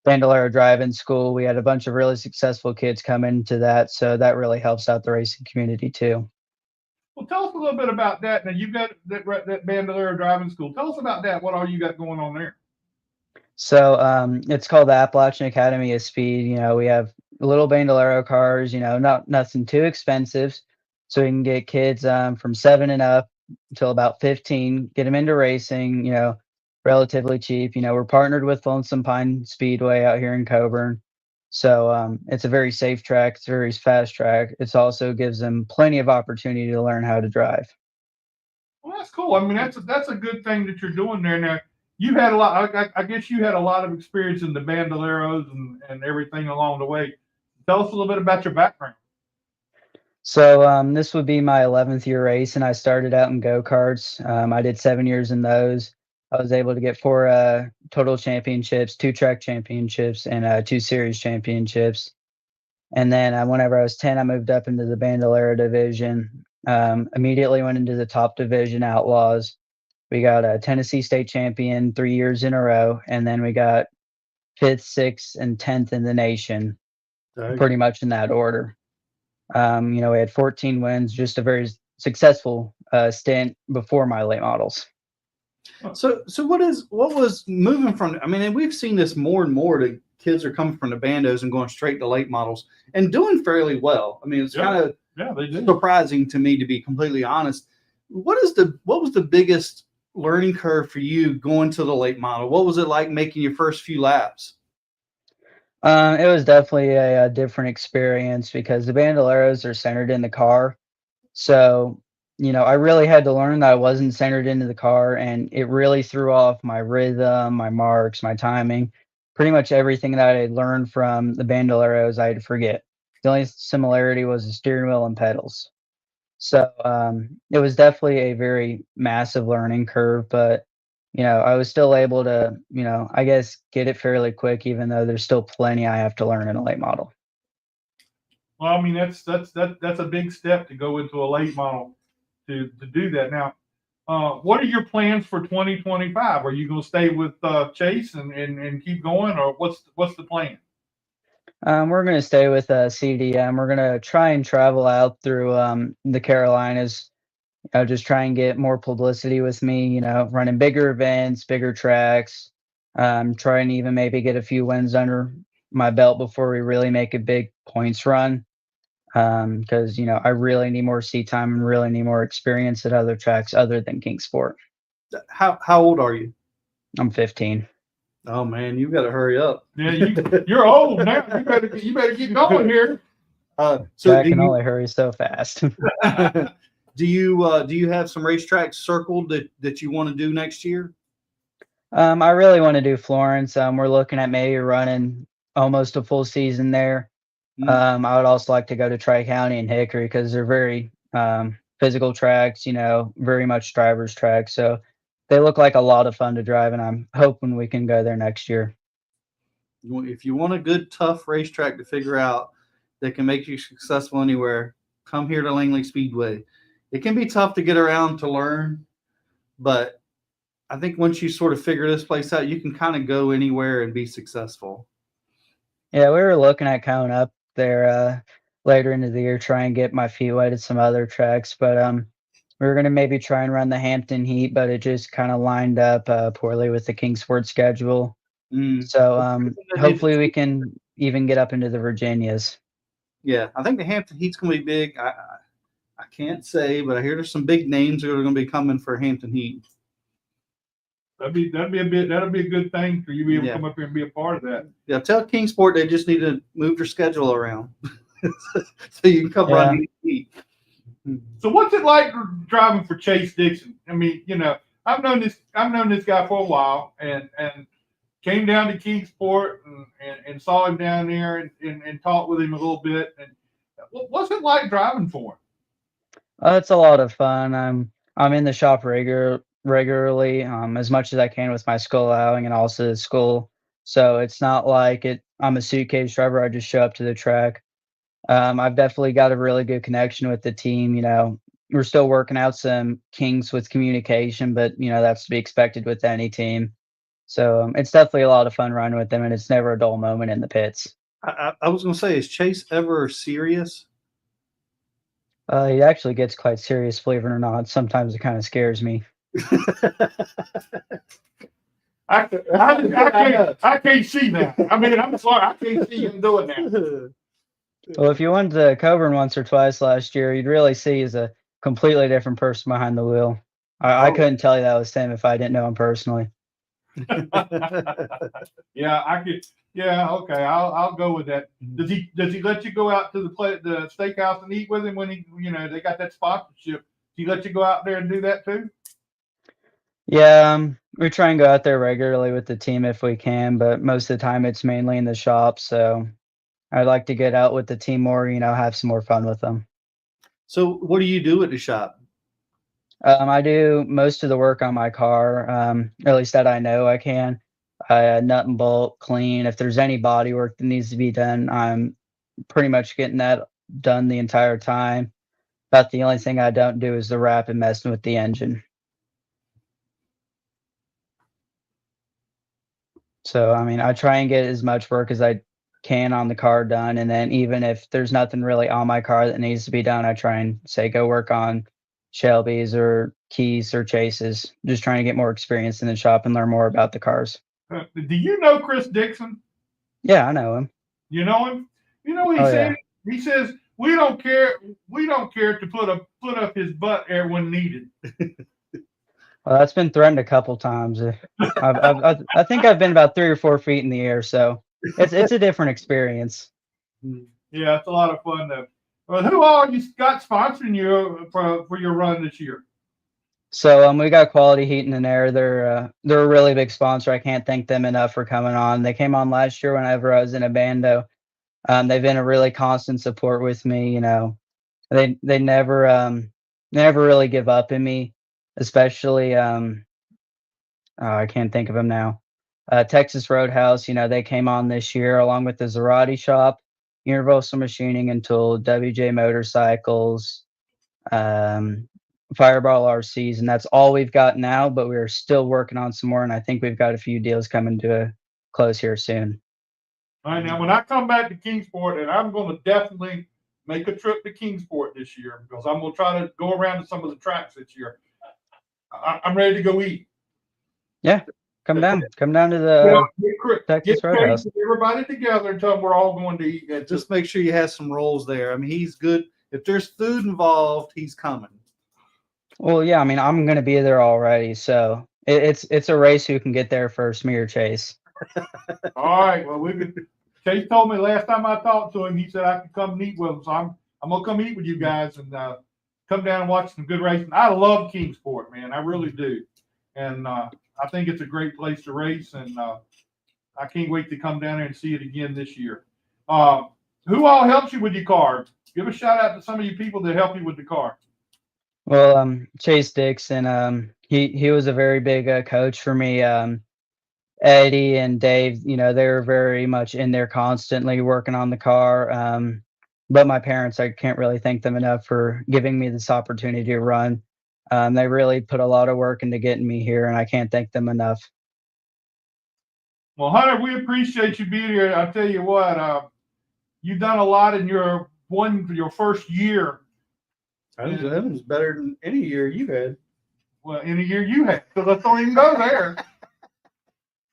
Speaker 3: Bandolero drive-in school, we had a bunch of really successful kids come into that. So that really helps out the racing community too.
Speaker 2: Well, tell us a little bit about that. Now, you've got that Bandolero driving school. Tell us about that. What all you got going on there?
Speaker 3: So it's called the Appalachian Academy of Speed. We have little Bandolero cars, nothing too expensive. So we can get kids from 7 and up until about 15, get them into racing, relatively cheap. We're partnered with Lonesome Pine Speedway out here in Coburn. So it's a very safe track. It's a very fast track. It also gives them plenty of opportunity to learn how to drive.
Speaker 2: Well, that's cool. I mean, that's a good thing that you're doing there. Now, you've had a lot. I guess you had a lot of experience in the Bandoleros and everything along the way. Tell us a little bit about your background.
Speaker 3: So this would be my 11th year race, and I started out in go-karts. I did 7 years in those. I was able to get 4 total championships, 2 track championships, and 2 series championships. And then whenever I was 10, I moved up into the Bandolero division. Immediately went into the top division, Outlaws. We got a Tennessee state champion 3 years in a row, and then we got 5th, 6th, and 10th in the nation, pretty much in that order. We had 14 wins, just a very successful stint before my late models.
Speaker 1: So what was moving from? I mean, and we've seen this more and more. The kids are coming from the bandos and going straight to late models and doing fairly well. I mean, it's kind of
Speaker 2: they do.
Speaker 1: surprising to me, to be completely honest. What was the biggest learning curve for you going to the late model? What was it like making your first few laps?
Speaker 3: It was definitely a different experience because the Bandoleros are centered in the car. So, I really had to learn that I wasn't centered into the car, and it really threw off my rhythm, my marks, my timing, pretty much everything that I had learned from the Bandoleros I had to forget. The only similarity was the steering wheel and pedals. So it was definitely a very massive learning curve, but I was still able to, I guess get it fairly quick, even though there's still plenty I have to learn in a late model.
Speaker 2: Well, I mean, that's a big step to go into a late model to do that. Now, what are your plans for 2025? Are you going to stay with Chase and keep going, or what's the plan?
Speaker 3: We're going to stay with CDM. We're going to try and travel out through the Carolinas. Just try and get more publicity with me, running bigger events, bigger tracks, try and even maybe get a few wins under my belt before we really make a big points run. Because, I really need more seat time and really need more experience at other tracks other than Kingsport.
Speaker 1: How old are you?
Speaker 3: I'm 15.
Speaker 1: Oh man, you got to hurry up.
Speaker 2: Yeah, you're old now. You better get going here.
Speaker 3: So I can only hurry so fast.
Speaker 1: Do you have some racetracks circled that you want to do next year?
Speaker 3: I really want to do Florence. We're looking at maybe running almost a full season there. I would also like to go to Tri-County and Hickory because they're very physical tracks, very much driver's tracks. So they look like a lot of fun to drive, and I'm hoping we can go there next year.
Speaker 1: If you want a good, tough racetrack to figure out that can make you successful anywhere, come here to Langley Speedway. It can be tough to get around to learn, but I think once you sort of figure this place out, you can kind of go anywhere and be successful.
Speaker 3: Yeah, we were looking at coming up there later into the year, try and get my feet wet at some other tracks, but we were going to maybe try and run the Hampton Heat, but it just kind of lined up poorly with the Kingsport schedule. So hopefully we can even get up into the Virginias.
Speaker 1: Yeah, I think the Hampton Heat's going to be big. I can't say, but I hear there's some big names that are going to be coming for Hampton Heat.
Speaker 2: That'll be a good thing for you to be able to come up here and be a part of that.
Speaker 1: Yeah, tell Kingsport they just need to move their schedule around so you can come run Heat.
Speaker 2: So what's it like driving for Chase Dixon? I mean, I've known this guy for a while, and came down to Kingsport and saw him down there and talked with him a little bit. And what's it like driving for him?
Speaker 3: It's a lot of fun. I'm in the shop regularly, as much as I can with my school allowing and also the school. So it's not like I'm a suitcase driver. I just show up to the track. I've definitely got a really good connection with the team. We're still working out some kinks with communication, but that's to be expected with any team. So it's definitely a lot of fun running with them, and it's never a dull moment in the pits.
Speaker 1: I was going to say, is Chase ever serious?
Speaker 3: He actually gets quite serious, believe it or not. Sometimes it kind of scares me.
Speaker 2: I can't see that. I mean, I'm sorry, I can't see him doing that.
Speaker 3: Well, if you went to Coburn once or twice last year, you'd really see he's a completely different person behind the wheel. I couldn't tell you that was him if I didn't know him personally.
Speaker 2: Yeah, I could. Yeah, okay, I'll go with that. Does he let you go out to the steakhouse and eat with him when they got that sponsorship? Does he let you go out there and do that too?
Speaker 3: Yeah, we try and go out there regularly with the team if we can, but most of the time it's mainly in the shop. So I'd like to get out with the team more, have some more fun with them.
Speaker 1: So what do you do at the shop?
Speaker 3: I do most of the work on my car, at least that I know I can. nut and bolt clean. If there's any body work that needs to be done, I'm pretty much getting that done the entire time. About the only thing I don't do is the wrap and messing with the engine. So, I mean, I try and get as much work as I can on the car done. And then even if there's nothing really on my car that needs to be done, I try and say, go work on Shelby's or Keys or Chases, just trying to get more experience in the shop and learn more about the cars.
Speaker 2: Do you know Chris Dixon?
Speaker 3: Yeah, I know him.
Speaker 2: You know him? You know what he
Speaker 3: Oh,
Speaker 2: said?
Speaker 3: yeah.
Speaker 2: He says, we don't care to put up his butt there when needed.
Speaker 3: Well, that's been threatened a couple times. I think I've been about 3 or 4 feet in the air, so it's a different experience.
Speaker 2: Yeah, it's a lot of fun though. Well, who all you got sponsoring you for your run this year?
Speaker 3: So we got Quality Heating and Air. They're a really big sponsor. I can't thank them enough for coming on. They came on last year whenever I was in a bando. They've been a really constant support with me. You know, they never really give up in me, especially I can't think of them now. Texas Roadhouse, you know, they came on this year along with the Zarate Shop, Universal Machining and Tool, WJ Motorcycles, Fireball RCs, and that's all we've got now, but we're still working on some more, and I think we've got a few deals coming to a close here soon.
Speaker 2: All right, now when I come back to Kingsport, and I'm going to definitely make a trip to Kingsport this year because I'm going to try to go around to some of the tracks this year. I'm ready to go eat.
Speaker 3: Yeah, come down to the Texas Roadhouse.
Speaker 2: Get everybody together and tell them we're all going to eat.
Speaker 1: Just make sure you have some rolls there. I mean, he's good. If there's food involved, he's coming.
Speaker 3: Well, yeah, I mean, I'm going to be there already, so it's a race who can get there first, me or Chase.
Speaker 2: All right, well, Chase told me last time I talked to him, he said I could come eat with him, so I'm gonna come eat with you guys and come down and watch some good racing. I love Kingsport, man, I really do, and I think it's a great place to race, and I can't wait to come down there and see it again this year. Who all helps you with your car? Give a shout out to some of you people that help you with the car.
Speaker 3: Well, Chase Dixon, he was a very big coach for me. Eddie and Dave, you know, they were very much in there constantly working on the car. But my parents, I can't really thank them enough for giving me this opportunity to run. They really put a lot of work into getting me here, and I can't thank them enough.
Speaker 2: Well, Hunter, we appreciate you being here. I'll tell you what, you've done a lot in your first year.
Speaker 1: That was better than any year you had.
Speaker 2: Well, in a year you had, so let's don't even go there.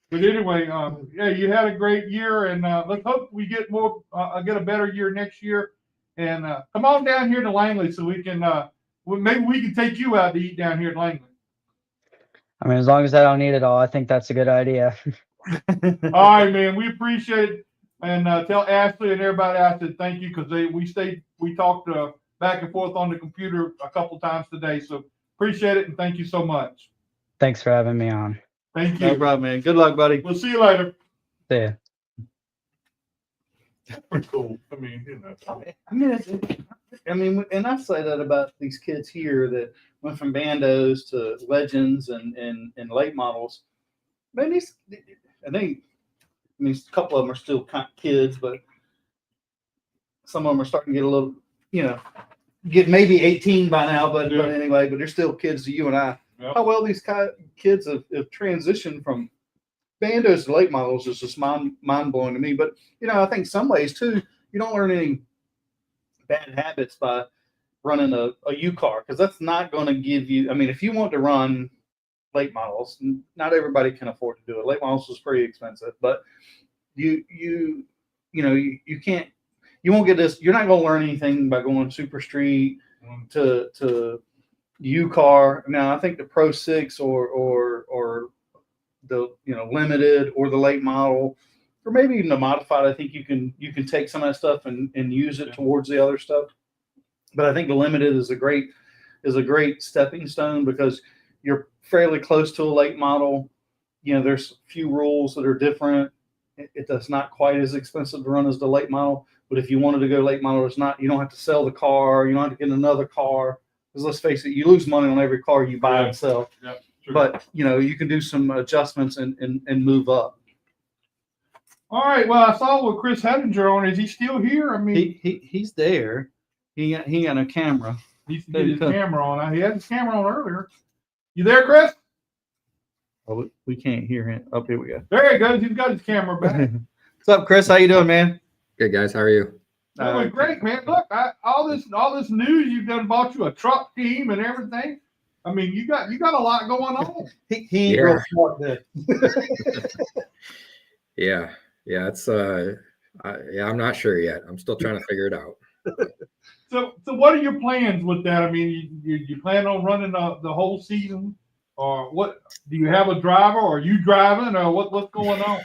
Speaker 2: But anyway, yeah, you had a great year, and let's hope we get a better year next year. And come on down here to Langley so we can, maybe we can take you out to eat down here at Langley.
Speaker 3: I mean, as long as I don't need it all, I think that's a good idea.
Speaker 2: All right, man, we appreciate it, and tell Ashley and everybody I said thank you because we talked back and forth on the computer a couple times today. So appreciate it and thank you so much.
Speaker 3: Thanks for having me on.
Speaker 2: Thank you.
Speaker 1: No problem, man. Good luck, buddy.
Speaker 2: We'll see you later.
Speaker 3: See ya.
Speaker 2: Pretty cool. I mean, you know.
Speaker 1: I mean, and I say that about these kids here that went from bandos to legends and late models. Man, a couple of them are still kind of kids, but some of them are starting to get a little, you know, get maybe 18 by now, but anyway, but they're still kids to you and I.
Speaker 2: Yep.
Speaker 1: How well these kids have transitioned from bandos to late models is just mind blowing to me. But you know, I think some ways too, you don't learn any bad habits by running a U car because that's not going to give you. I mean, if you want to run late models, not everybody can afford to do it. Late models is pretty expensive, but you can't. You won't get this. You're not going to learn anything by going super street to U car. Now, I think the Pro 6 or the limited or the late model or maybe even the modified, I think you can take some of that stuff and use it towards the other stuff. But I think the limited is a great stepping stone because you're fairly close to a late model. You know, there's a few rules that are different. It's not quite as expensive to run as the late model. But if you wanted to go late model, you don't have to sell the car. You don't have to get another car. Because let's face it, you lose money on every car you buy and sell.
Speaker 2: Yeah, sure.
Speaker 1: But, you know, you can do some adjustments and move up.
Speaker 2: All right. Well, I saw with Chris Hettinger on. Is he still here? I mean,
Speaker 1: He's there. He ain't got no camera.
Speaker 2: he needs to get his camera on. He had his camera on earlier. You there, Chris?
Speaker 1: Oh, we can't hear him. Oh, here we go.
Speaker 2: There he goes. He's got his camera back.
Speaker 1: What's up, Chris? How you doing, man?
Speaker 4: Good, guys. How are you?
Speaker 2: Doing great, man. Look, all this news. You've done bought you a truck team and everything. I mean, you got a lot going on.
Speaker 1: He ain't real smart there.
Speaker 4: Yeah. It's I'm not sure yet. I'm still trying to figure it out.
Speaker 2: So what are your plans with that? I mean, you plan on running the whole season, or what? Do you have a driver, or are you driving, or what's going on?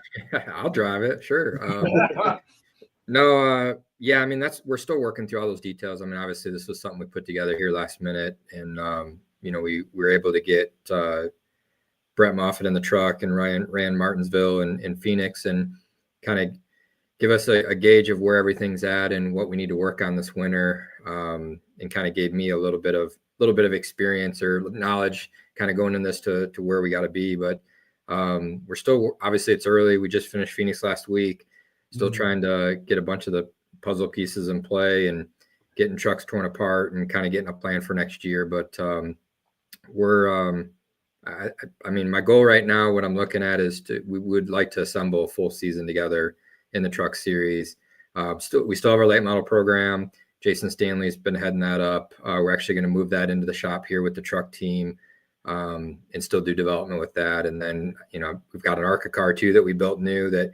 Speaker 4: I'll drive it, sure. No, yeah. I mean, we're still working through all those details. I mean, obviously, this was something we put together here last minute, and we were able to get Brett Moffitt in the truck and ran Martinsville and Phoenix, and kind of give us a gauge of where everything's at and what we need to work on this winter, and kind of gave me a little bit of experience or knowledge kind of going in this to where we got to be. But we're still, obviously it's early. We just finished Phoenix last week, still trying to get a bunch of the puzzle pieces in play and getting trucks torn apart and kind of getting a plan for next year. But I mean, my goal right now, what I'm looking at is we would like to assemble a full season together in the truck series. We still have our late model program. Jason Stanley's been heading that up. We're actually going to move that into the shop here with the truck team, and still do development with that. And then, we've got an ARCA car too that we built new that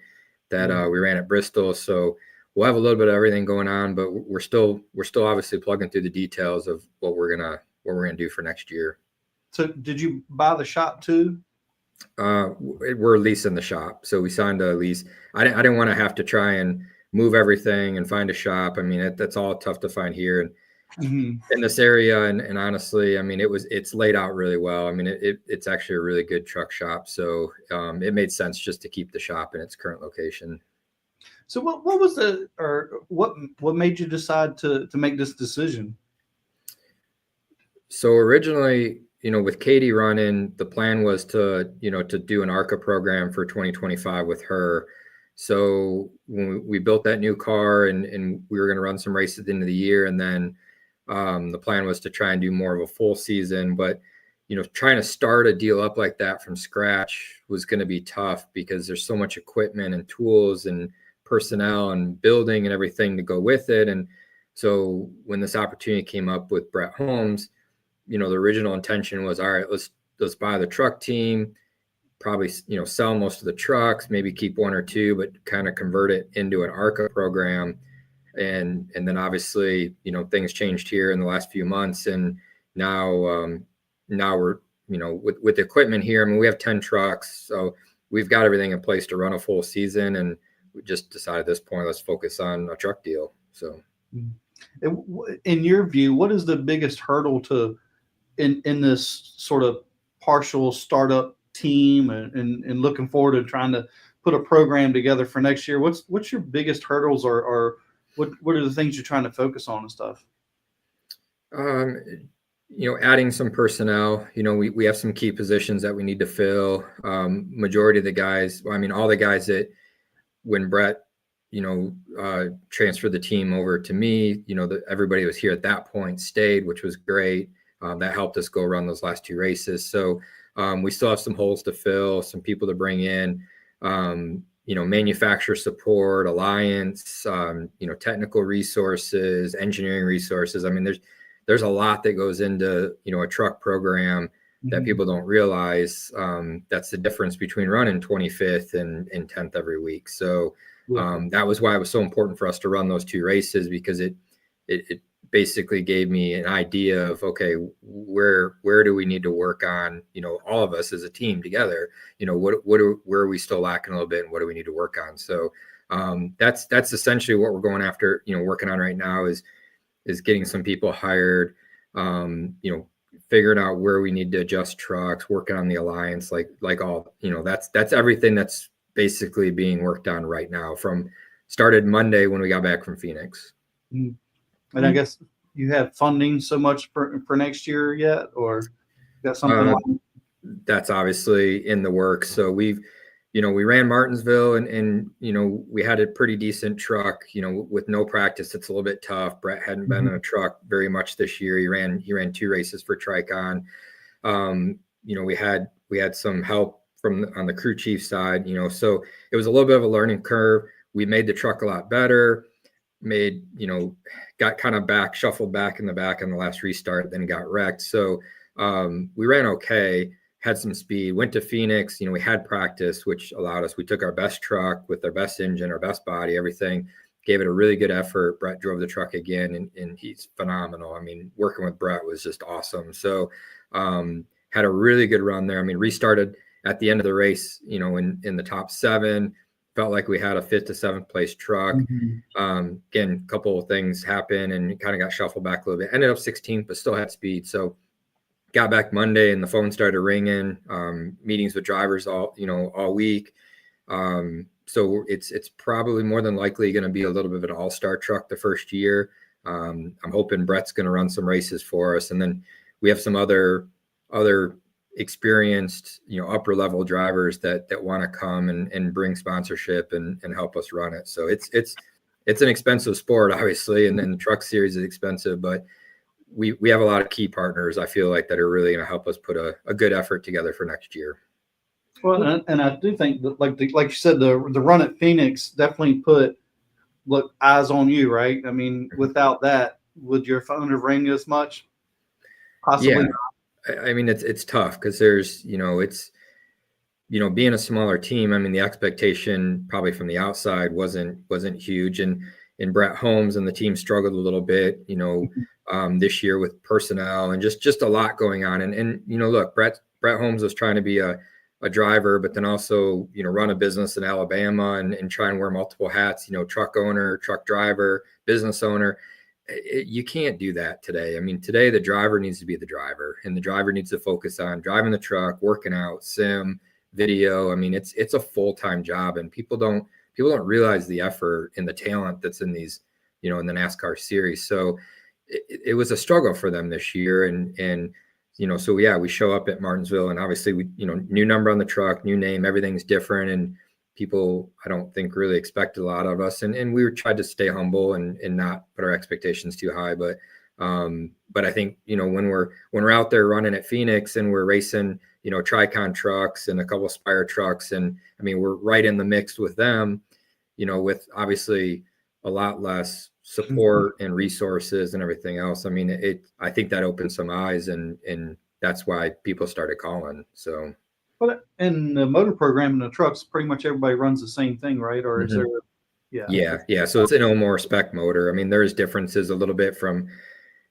Speaker 4: we ran at Bristol. So we'll have a little bit of everything going on, but we're still obviously plugging through the details of what we're gonna do for next year.
Speaker 1: So did you buy the shop too?
Speaker 4: We're leasing the shop, so we signed a lease. I didn't want to have to try and move everything and find a shop. I mean, that's all tough to find here and in this area. And honestly, I mean, it's laid out really well. I mean, it's actually a really good truck shop, so it made sense just to keep the shop in its current location.
Speaker 1: So what was what made you decide to make this decision?
Speaker 4: So originally, with Katie running, the plan was to do an ARCA program for 2025 with her. So when we built that new car and we were going to run some races at the end of the year, and then the plan was to try and do more of a full season. But trying to start a deal up like that from scratch was going to be tough because there's so much equipment and tools and personnel and building and everything to go with it. And so when this opportunity came up with Brett Holmes, the original intention was, all right, let's buy the truck team, probably, sell most of the trucks, maybe keep one or two, but kind of convert it into an ARCA program. And then obviously, things changed here in the last few months. And now we're, with the equipment here, I mean, we have 10 trucks, so we've got everything in place to run a full season. And we just decided at this point, let's focus on a truck deal. So
Speaker 1: in your view, what is the biggest hurdle in this sort of partial startup team and looking forward to trying to put a program together for next year? What's your biggest hurdles, or what are the things you're trying to focus on and stuff?
Speaker 4: Adding some personnel. We have some key positions that we need to fill. Majority of the guys, I mean, all the guys that when Brett transferred the team over to me, everybody who was here at that point stayed, which was great. That helped us go run those last two races. So we still have some holes to fill, some people to bring in, manufacturer support, alliance, technical resources, engineering resources. I mean, there's a lot that goes into, a truck program that people don't realize. That's the difference between running 25th and 10th every week. So that was why it was so important for us to run those two races, because it basically gave me an idea of, okay, where do we need to work on, all of us as a team together, where are we still lacking a little bit and what do we need to work on? So that's essentially what we're going after, working on right now is getting some people hired, figuring out where we need to adjust trucks, working on the alliance, like all, that's everything that's basically being worked on right now, from started Monday when we got back from Phoenix.
Speaker 1: And I guess you have funding so much for next year yet, or got something?
Speaker 4: That's obviously in the works. So we've we ran Martinsville and we had a pretty decent truck, with no practice. It's a little bit tough. Brett hadn't been in a truck very much this year. He ran 2 races for Tricon. We had some help on the crew chief side, so it was a little bit of a learning curve. We made the truck a lot better, got kind of shuffled back in the back on the last restart, then got wrecked. So we ran okay, had some speed, went to Phoenix, we had practice, which allowed us, we took our best truck with our best engine, our best body, everything, gave it a really good effort. Brett drove the truck again, and he's phenomenal. I mean, working with Brett was just awesome. So had a really good run there. I mean, restarted at the end of the race, in the top 7, felt like we had a 5th to 7th place truck. Again, a couple of things happened and kind of got shuffled back a little bit. Ended up 16th, but still had speed. So got back Monday and the phone started ringing, meetings with drivers all week. So it's probably more than likely going to be a little bit of an all-star truck the first year. I'm hoping Brett's going to run some races for us. And then we have some other experienced, upper level drivers that want to come and bring sponsorship and help us run it. So it's an expensive sport, obviously. And then the truck series is expensive, but we have a lot of key partners, I feel like, that are really going to help us put a good effort together for next year.
Speaker 1: Well, and I do think that, like you said, the run at Phoenix definitely put eyes on you, right? I mean, without that, would your phone have rang as much? Possibly.
Speaker 4: Yeah. I mean, it's tough because there's, it's, being a smaller team. I mean, the expectation probably from the outside wasn't huge, and Brett Holmes and the team struggled a little bit, this year with personnel and just a lot going on. And look, Brett Holmes was trying to be a driver, but then also, run a business in Alabama and try and wear multiple hats, truck owner, truck driver, business owner. You can't do that today. I mean, today the driver needs to be the driver, and the driver needs to focus on driving the truck, working out, sim, video. I mean, it's a full-time job, and people don't realize the effort and the talent that's in these, in the NASCAR series. So it was a struggle for them this year. And so yeah, we show up at Martinsville, and obviously we, new number on the truck, new name, everything's different. And people, I don't think, really expected a lot of us. And we tried to stay humble and not put our expectations too high. But I think, when we're out there running at Phoenix and we're racing, Tricon trucks and a couple of Spire trucks, and I mean, we're right in the mix with them, with obviously a lot less support and resources and everything else. I mean, I think that opened some eyes, and that's why people started calling. So.
Speaker 1: But in the motor program in the trucks, pretty much everybody runs the same thing, right? Or is there? Yeah.
Speaker 4: So it's an Elmore spec motor. I mean, there's differences a little bit from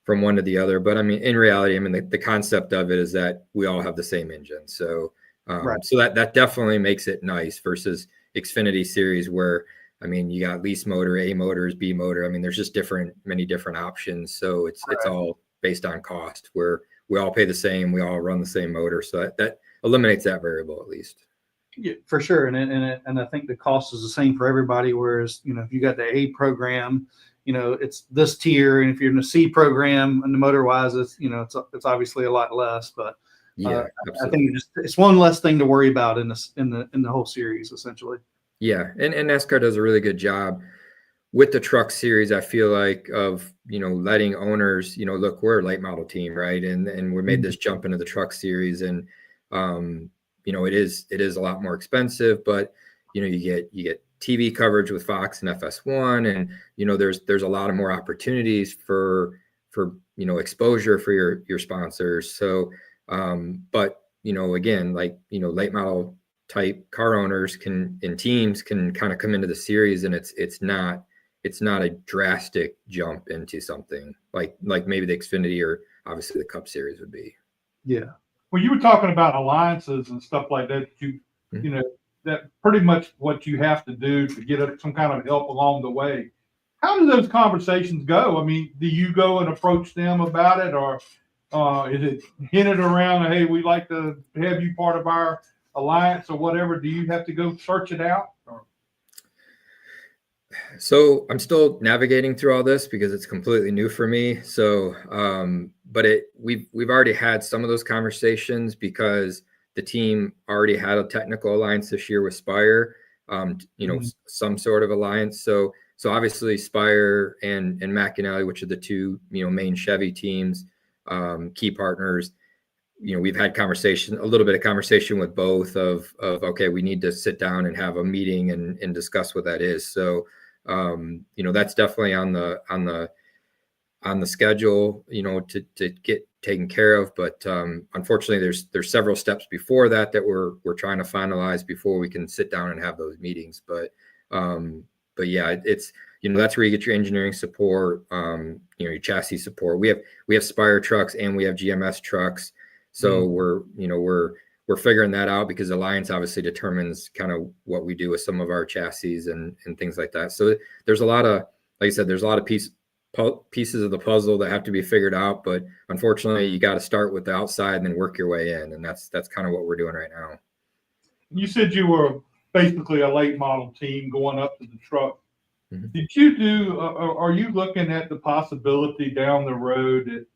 Speaker 4: one to the other, but I mean, in reality, I mean, the concept of it is that we all have the same engine. So, so that definitely makes it nice versus Xfinity series where, I mean, you got lease motor, A motors, B motor. I mean, there's just many different options. So it's all based on cost, where we all pay the same, we all run the same motor. So that eliminates that variable at least.
Speaker 1: Yeah, for sure. And I think the cost is the same for everybody. Whereas, if you got the A program, it's this tier. And if you're in the C program and the motor wise, it's, it's obviously a lot less, but
Speaker 4: yeah,
Speaker 1: I think it's one less thing to worry about in the whole series, essentially.
Speaker 4: Yeah. And NASCAR does a really good job with the truck series, I feel like, of, letting owners, look, we're a late model team, right? And we made this jump into the truck series, and, it is a lot more expensive, but, you get TV coverage with Fox and FS1, and, there's a lot of more opportunities for exposure for your sponsors. So, but, again, like, late model type car owners and teams can kind of come into the series, and it's not a drastic jump into something like maybe the Xfinity or obviously the Cup series would be.
Speaker 1: Yeah.
Speaker 2: Well, you were talking about alliances and stuff like that. That pretty much what you have to do to get some kind of help along the way. How do those conversations go? I mean, do you go and approach them about it, or is it hinted around, hey, we'd like to have you part of our alliance or whatever? Do you have to go search it out?
Speaker 4: So I'm still navigating through all this because it's completely new for me. So, but we've already had some of those conversations because the team already had a technical alliance this year with Spire, some sort of alliance. So obviously Spire and McAnally, which are the two, main Chevy teams, key partners, we've had a little bit of conversation with both of okay, we need to sit down and have a meeting and discuss what that is. So, that's definitely on the schedule, to get taken care of. But unfortunately, there's several steps before that we're trying to finalize before we can sit down and have those meetings. But yeah, it's that's where you get your engineering support, your chassis support. We have Spire trucks and we have GMS trucks, so we're figuring that out, because Alliance obviously determines kind of what we do with some of our chassis and things like that. So there's a lot of, like I said, there's a lot of pieces of the puzzle that have to be figured out, but unfortunately you got to start with the outside and then work your way in, and that's kind of what we're doing right now.
Speaker 2: You said you were basically a late model team going up to the truck.
Speaker 4: Mm-hmm.
Speaker 2: Did you are you looking at the possibility down the road that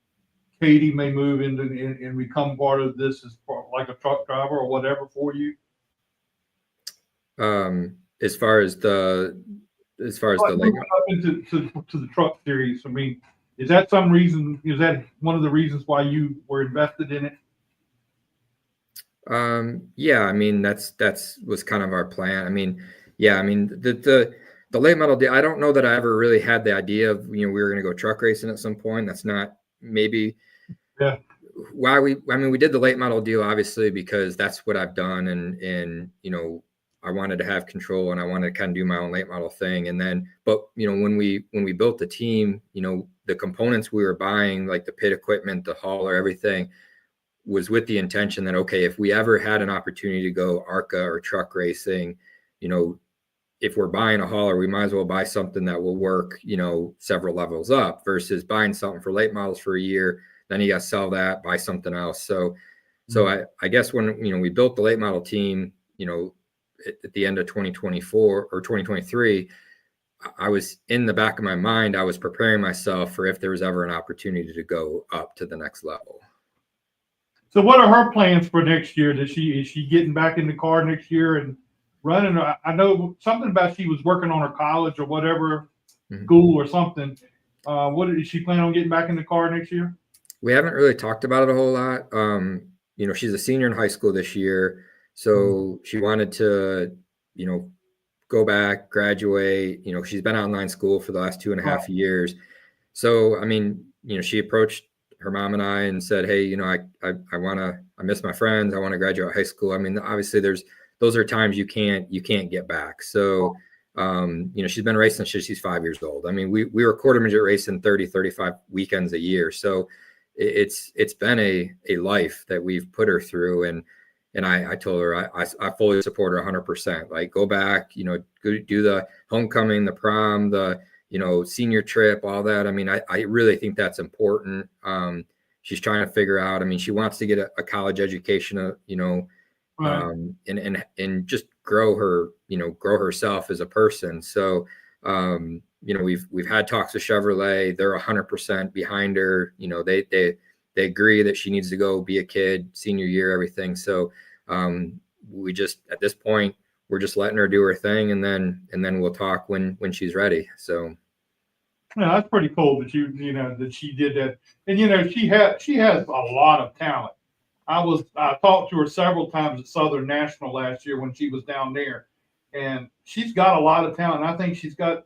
Speaker 2: Katie may move into and become part of this as like a truck driver or whatever for you?
Speaker 4: As far as the late
Speaker 2: up into the truck series, I mean, is that some reason? Is that one of the reasons why you were invested in it?
Speaker 4: Yeah, I mean, that's was kind of our plan. I mean, yeah, I mean, the late model deal, I don't know that I ever really had the idea of, we were going to go truck racing at some point. That's not maybe why we did the late model deal, obviously, because that's what I've done. And I wanted to have control and I wanted to kind of do my own late model thing. And then, but when we built the team, the components we were buying, like the pit equipment, the hauler, everything, was with the intention that, okay, if we ever had an opportunity to go ARCA or truck racing, if we're buying a hauler, we might as well buy something that will work, several levels up, versus buying something for late models for a year, then you got to sell that, buy something else. So I guess when, we built the late model team, at the end of 2024 or 2023, I was, in the back of my mind, I was preparing myself for if there was ever an opportunity to go up to the next level.
Speaker 2: So what are her plans for next year? Is she getting back in the car next year and running? I know something about she was working on her college or whatever, school or something. What is she planning on getting back in the car next year?
Speaker 4: We haven't really talked about it a whole lot. She's a senior in high school this year, so she wanted to, go back, graduate. She's been online school for the last 2.5 years. So, I mean, she approached her mom and I and said, hey, I miss my friends. I want to graduate high school. I mean, obviously those are times you can't get back. So, she's been racing since she's 5 years old. I mean, we were quarter midget racing 30-35 weekends a year. So it's been a life that we've put her through. And I told her, I fully support her 100%. Like, go back, go do the homecoming, the prom, the, senior trip, all that. I mean, I really think that's important. She's trying to figure out, I mean, she wants to get a college education, and just grow herself as a person. So, we've had talks with Chevrolet. They're 100% behind her. They agree that she needs to go be a kid, senior year, everything. So, we just, at this point, we're just letting her do her thing, and then we'll talk when she's ready. So,
Speaker 2: yeah, that's pretty cool that that she did that. And she has a lot of talent. I talked to her several times at Southern National last year when she was down there, and she's got a lot of talent. I think she's got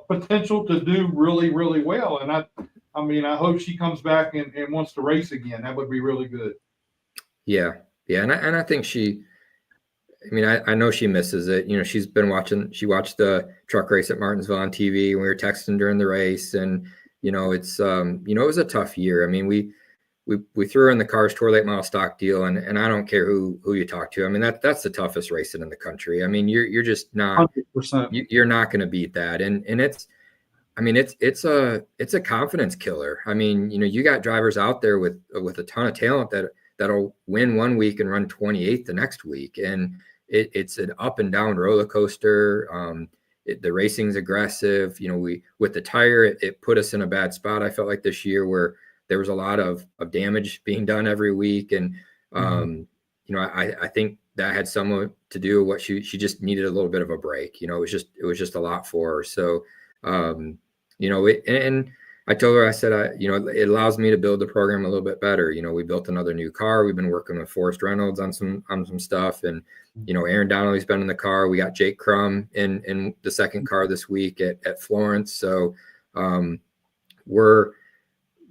Speaker 2: potential to do really, really well. And I hope she comes back and wants to race again. That would be really good.
Speaker 4: Yeah. And I think I know she misses it. She watched the truck race at Martinsville on TV, and we were texting during the race, and, it's, it was a tough year. I mean, we threw her in the Cars Tour late model stock deal, and I don't care who you talk to. I mean, that's the toughest racing in the country. I mean, you're just not, 100%. You're not going to beat that. And it's a confidence killer. I mean, you got drivers out there with a ton of talent that'll win one week and run 28th the next week. And it's an up and down roller coaster. The racing's aggressive. With the tire, it put us in a bad spot. I felt like this year where there was a lot of damage being done every week. And, I think that had somewhat to do with what she just needed a little bit of a break. It was just a lot for her. So, and I told her, I said, it allows me to build the program a little bit better. We built another new car. We've been working with Forrest Reynolds on some stuff, and Aaron Donnelly's been in the car. We got Jake Crum in the second car this week at Florence. So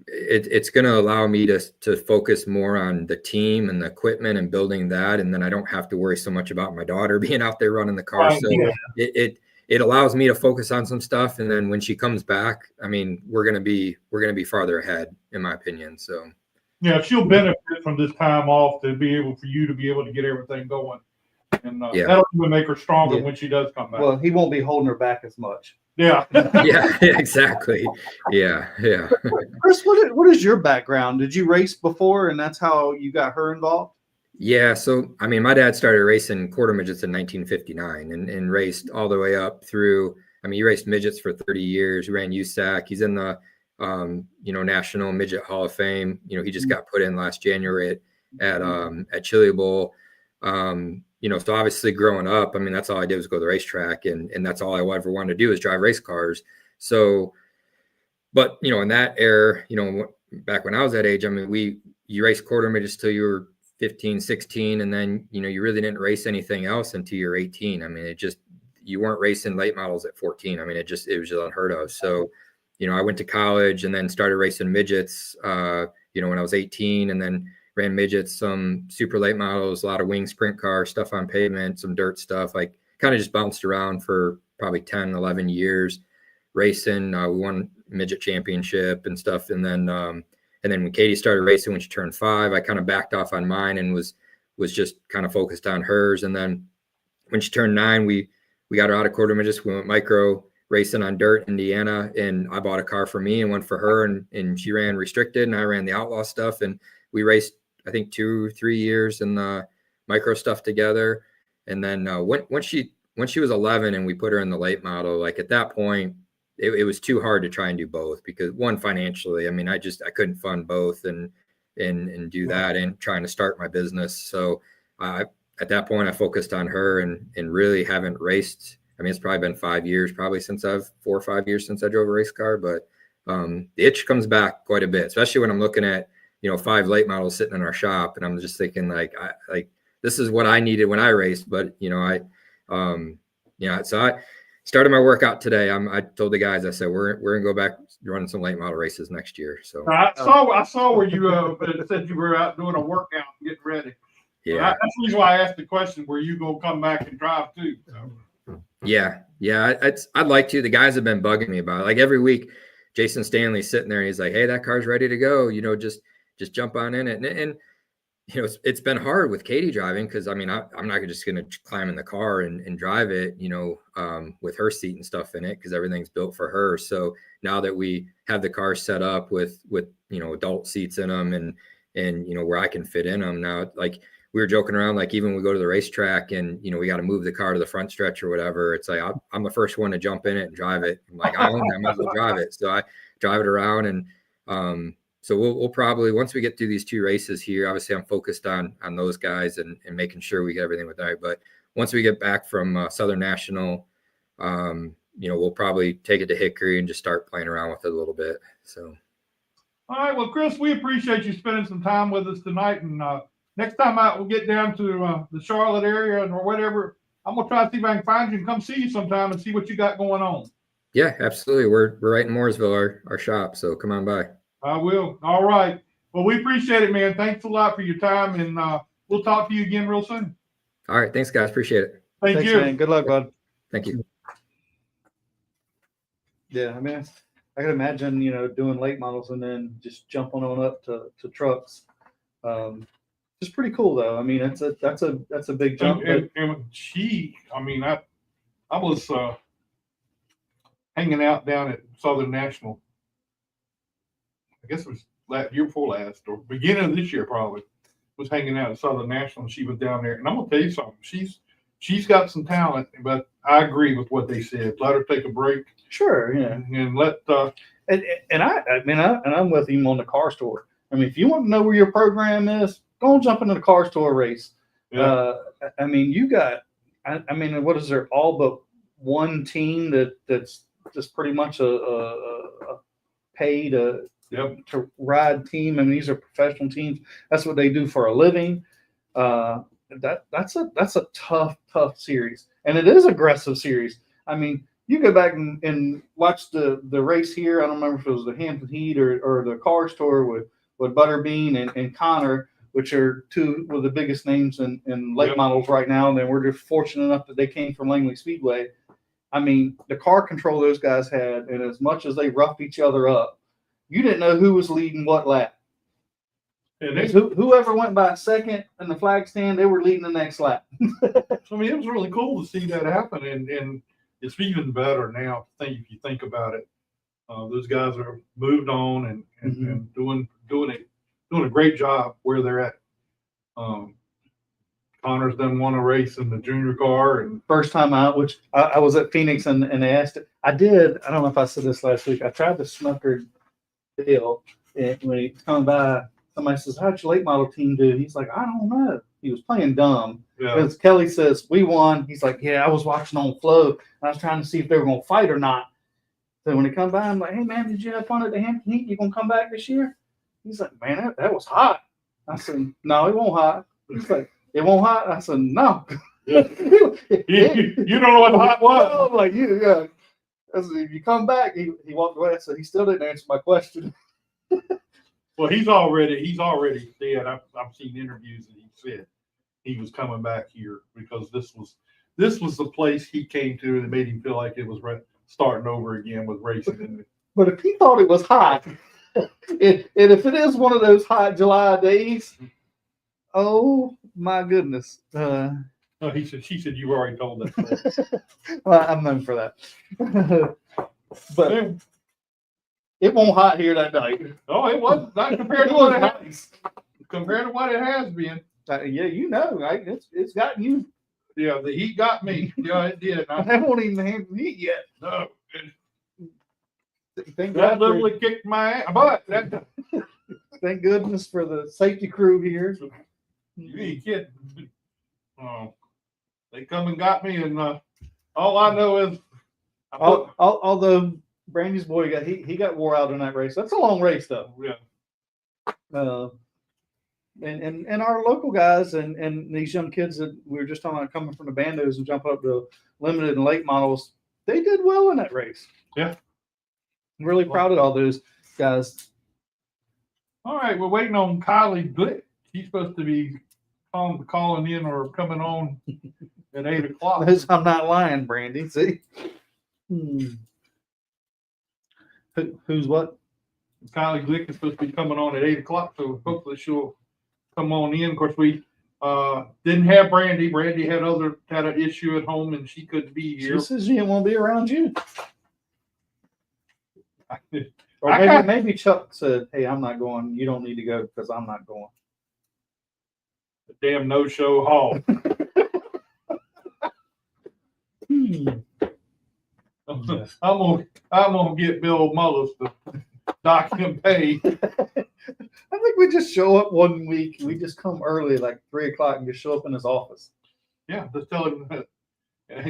Speaker 4: it's going to allow me to focus more on the team and the equipment and building that, and then I don't have to worry so much about my daughter being out there running the car.
Speaker 2: Right,
Speaker 4: so
Speaker 2: yeah.
Speaker 4: It allows me to focus on some stuff, and then when she comes back, I mean, we're gonna be farther ahead, in my opinion. So
Speaker 2: yeah, she'll benefit from this time off for you to be able to get everything going, and that'll even make her stronger when she does come back.
Speaker 1: Well, he won't be holding her back as much.
Speaker 2: Yeah.
Speaker 4: yeah, exactly. Yeah.
Speaker 1: Chris, what is your background? Did you race before, and that's how you got her involved?
Speaker 4: Yeah, so I mean, my dad started racing quarter midgets in 1959 and raced all the way up through. I mean, he raced midgets for 30 years. He ran USAC. He's in the National Midget Hall of Fame. He just got put in last January at Chili Bowl. So obviously growing up, I mean, that's all I did was go to the racetrack, and that's all I ever wanted to do is drive race cars. So, but in that era, back when I was that age, I mean, you raced quarter midgets till you were 15, 16, and then you really didn't race anything else until you're 18. I mean, you weren't racing late models at 14. I mean, it was just unheard of. So I went to college and then started racing midgets when I was 18, and then ran midgets, some super late models, a lot of wing sprint car stuff on pavement, some dirt stuff, like kind of just bounced around for probably 10, 11 years racing. We won midget championship and stuff, and then when Katie started racing, when she turned 5, I kind of backed off on mine and was just kind of focused on hers. And then when she turned 9, we got her out of quarter midgets. We went micro racing on dirt in Indiana, and I bought a car for me and one for her, and she ran restricted and I ran the outlaw stuff. And we raced, I think, 2 or 3 years in the micro stuff together. And then when she was 11 and we put her in the late model, like at that point, it was too hard to try and do both because one, financially, I mean, I couldn't fund both and do that and trying to start my business. So at that point I focused on her and really haven't raced. I mean, it's probably been 5 years, probably 4 or 5 years since I drove a race car, but the itch comes back quite a bit, especially when I'm looking at, 5 late models sitting in our shop. And I'm just thinking like this is what I needed when I raced. But, so I started my workout today. I told the guys, I said, we're going to go back running some late model races next year. So
Speaker 2: I saw where you said you were out doing a workout and getting ready.
Speaker 4: Yeah.
Speaker 2: That's the reason why I asked the question, where you going to come back and drive too. So.
Speaker 4: Yeah. I'd like to. The guys have been bugging me about it. Like every week, Jason Stanley's sitting there and he's like, hey, that car's ready to go. Just jump on in it. And it's been hard with Katie driving because, I mean, I'm not just going to climb in the car and drive it, with her seat and stuff in it because everything's built for her. So now that we have the car set up with adult seats in them and where I can fit in them now, like we were joking around, like even when we go to the racetrack and, we got to move the car to the front stretch or whatever. It's like, I'm the first one to jump in it and drive it. I'm like, I might as well drive it. So I drive it around and, so we'll probably, once we get through these 2 races here, obviously I'm focused on those guys and making sure we get everything with that. But once we get back from Southern National, we'll probably take it to Hickory and just start playing around with it a little bit. So.
Speaker 2: All right. Well, Chris, we appreciate you spending some time with us tonight. And next time out, we'll get down to the Charlotte area or whatever. I'm going to try to see if I can find you and come see you sometime and see what you got going on.
Speaker 4: Yeah, absolutely. We're right in Mooresville, our shop. So come on by.
Speaker 2: I will. All right. Well, we appreciate it, man. Thanks a lot for your time, and we'll talk to you again real soon.
Speaker 4: All right. Thanks, guys. Appreciate it.
Speaker 2: Thanks,
Speaker 1: you. Man. Good luck, bud.
Speaker 4: Thank you.
Speaker 1: Yeah, I mean, I can imagine, doing late models and then just jumping on up to trucks. It's pretty cool, though. I mean, that's a big jump.
Speaker 2: And she, I mean, I was hanging out down at Southern National. I guess it was year before last or beginning of this year, probably was hanging out at Southern National. And she was down there, and I'm gonna tell you something. She's got some talent, but I agree with what they said. Let her take a break.
Speaker 1: Sure, yeah,
Speaker 2: and let.
Speaker 1: And I'm with him on the car store. I mean, if you want to know where your program is, go and jump into the car store race.
Speaker 2: Yeah.
Speaker 1: I mean, you got, I mean, what is there? All but one team that's just pretty much a paid
Speaker 2: Yep.
Speaker 1: to ride team. I mean, these are professional teams. That's what they do for a living. That's a tough series, and it is aggressive series. I mean, you go back and watch the race here. I don't remember if it was the Hampton Heat or the Cars Tour with Butterbean and Connor, which are two of the biggest names in late models right now. And then we're just fortunate enough that they came from Langley Speedway. I mean, the car control those guys had, and as much as they roughed each other up, you didn't know who was leading what lap.
Speaker 2: And they,
Speaker 1: Whoever went by second in the flag stand, they were leading the next lap.
Speaker 2: I mean, it was really cool to see that happen, and it's even better now. If you think about it, those guys are moved on and doing a great job where they're at. Connor's done won a race in the junior car, and
Speaker 1: First time out, which I was at Phoenix and they asked it. I don't know if I said this last week. I tried the Snucker deal, and when he come by, somebody says, "How'd your late model team do?" He's like, "I don't know." He was playing dumb.
Speaker 2: yeah,
Speaker 1: Because Kelly says, "We won." He's like, "Yeah, I was watching on Flow. I was trying to see if they were going to fight or not." So when he come by, I'm like, "Hey, man, did you have fun at the Hampton Heat? You going to come back this year?" He's like, "Man, that was hot." I said, "No, it won't hot." He's like, "It won't hot?" I said, "No."
Speaker 2: yeah. You don't know what the hot was.
Speaker 1: I'm like, yeah. I said, if you come back, he walked away. I said, he still didn't answer my question.
Speaker 2: Well, he's already said. I've seen interviews that he said he was coming back here because this was the place he came to and it made him feel like it was starting over again with racing.
Speaker 1: But if he thought it was hot, and if it is one of those hot July days, oh my goodness.
Speaker 2: No, she said you already told that.
Speaker 1: Well, I'm known for that. But it won't hot here that night.
Speaker 2: No, it wasn't. Not compared to what it has. Compared to what it has been.
Speaker 1: Yeah, you know, right? It's gotten you.
Speaker 2: Yeah, the heat got me. Yeah, it did.
Speaker 1: I won't even have the heat yet.
Speaker 2: No,
Speaker 1: Thank
Speaker 2: that
Speaker 1: God for,
Speaker 2: literally kicked my ass. But that,
Speaker 1: thank goodness for the safety crew here.
Speaker 2: you ain't kidding. They come and got me, and all I know is,
Speaker 1: Although Brandy's boy got wore out in that race. That's a long race though.
Speaker 2: yeah,
Speaker 1: And our local guys and these young kids that we were just talking about coming from the bandos and jumping up to limited and late models, they did well in that race.
Speaker 2: Yeah.
Speaker 1: I'm really proud of all those guys.
Speaker 2: all right, we're waiting on KYLIE GLICK. She's supposed to be calling in or coming on at 8 o'clock.
Speaker 1: I'm not lying, Brandy. See? Who's what?
Speaker 2: KYLIE GLICK is supposed to be coming on at 8 o'clock, so hopefully she'll come on in. Of course, we didn't have Brandy. Brandy had an issue at home and she couldn't be here.
Speaker 1: She says she didn't want to be around you. Or maybe Chuck said, "Hey, I'm not going. You don't need to go because I'm not going."
Speaker 2: The damn no-show hall. I'm gonna get Bill Mullis to dock him pay.
Speaker 1: I think we just show up one week. We just come early, like 3 o'clock, and just show up in his office.
Speaker 2: Yeah, just tell him that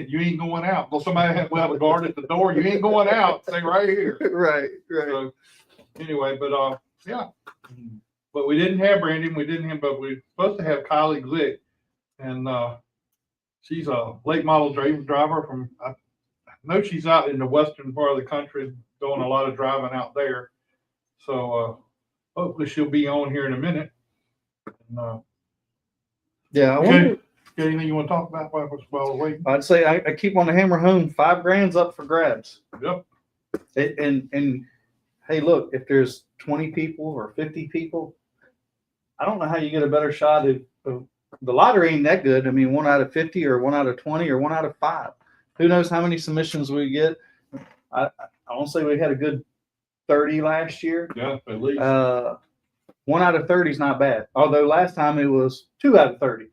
Speaker 2: you ain't going out. Well, somebody will have a guard at the door. You ain't going out. Stay right here.
Speaker 1: Right.
Speaker 2: So, anyway, but yeah. But we didn't have Brandy. But we're supposed to have KYLIE GLICK, and she's a late model driver from. I know she's out in the western part of the country doing a lot of driving out there. So hopefully she'll be on here in a minute. And,
Speaker 1: Yeah.
Speaker 2: got anything you want to talk about while we're waiting?
Speaker 1: I'd say I keep on the hammer home. $5,000's up for grabs.
Speaker 2: Yep.
Speaker 1: And hey, look, if there's 20 people or 50 people, I don't know how you get a better shot of the lottery ain't that good. I mean, 1 out of 50 or 1 out of 20 or 1 out of 5. Who knows how many submissions we get? I won't say we had a good 30 last year.
Speaker 2: Yeah, at least.
Speaker 1: 1 out of 30 is not bad. Although last time it was 2 out of 30.